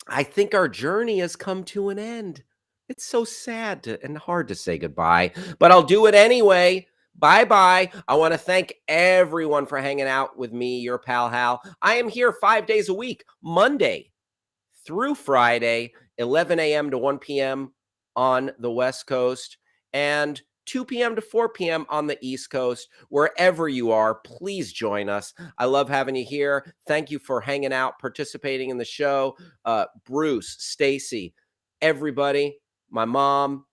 [SPEAKER 1] I think our journey has come to an end. It's so sad and hard to say goodbye, but I'll do it anyway. Bye bye. I want to thank everyone for hanging out with me, your pal Hal. I am here 5 days a week, Monday through Friday, 11 a.m. to 1 p.m. on the West Coast, and 2 p.m. to 4 p.m. on the East Coast. Wherever you are, please join us. I love having you here. Thank you for hanging out, participating in the show. Bruce, Stacy, everybody, my mom,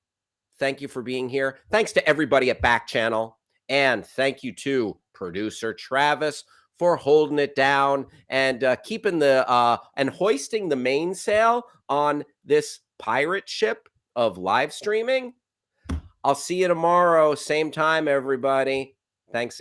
[SPEAKER 1] thank you for being here. Thanks to everybody at Backchannel. And thank you to producer Travis for holding it down and keeping and hoisting the mainsail on this pirate ship of live streaming. I'll see you tomorrow, same time, everybody. Thanks again.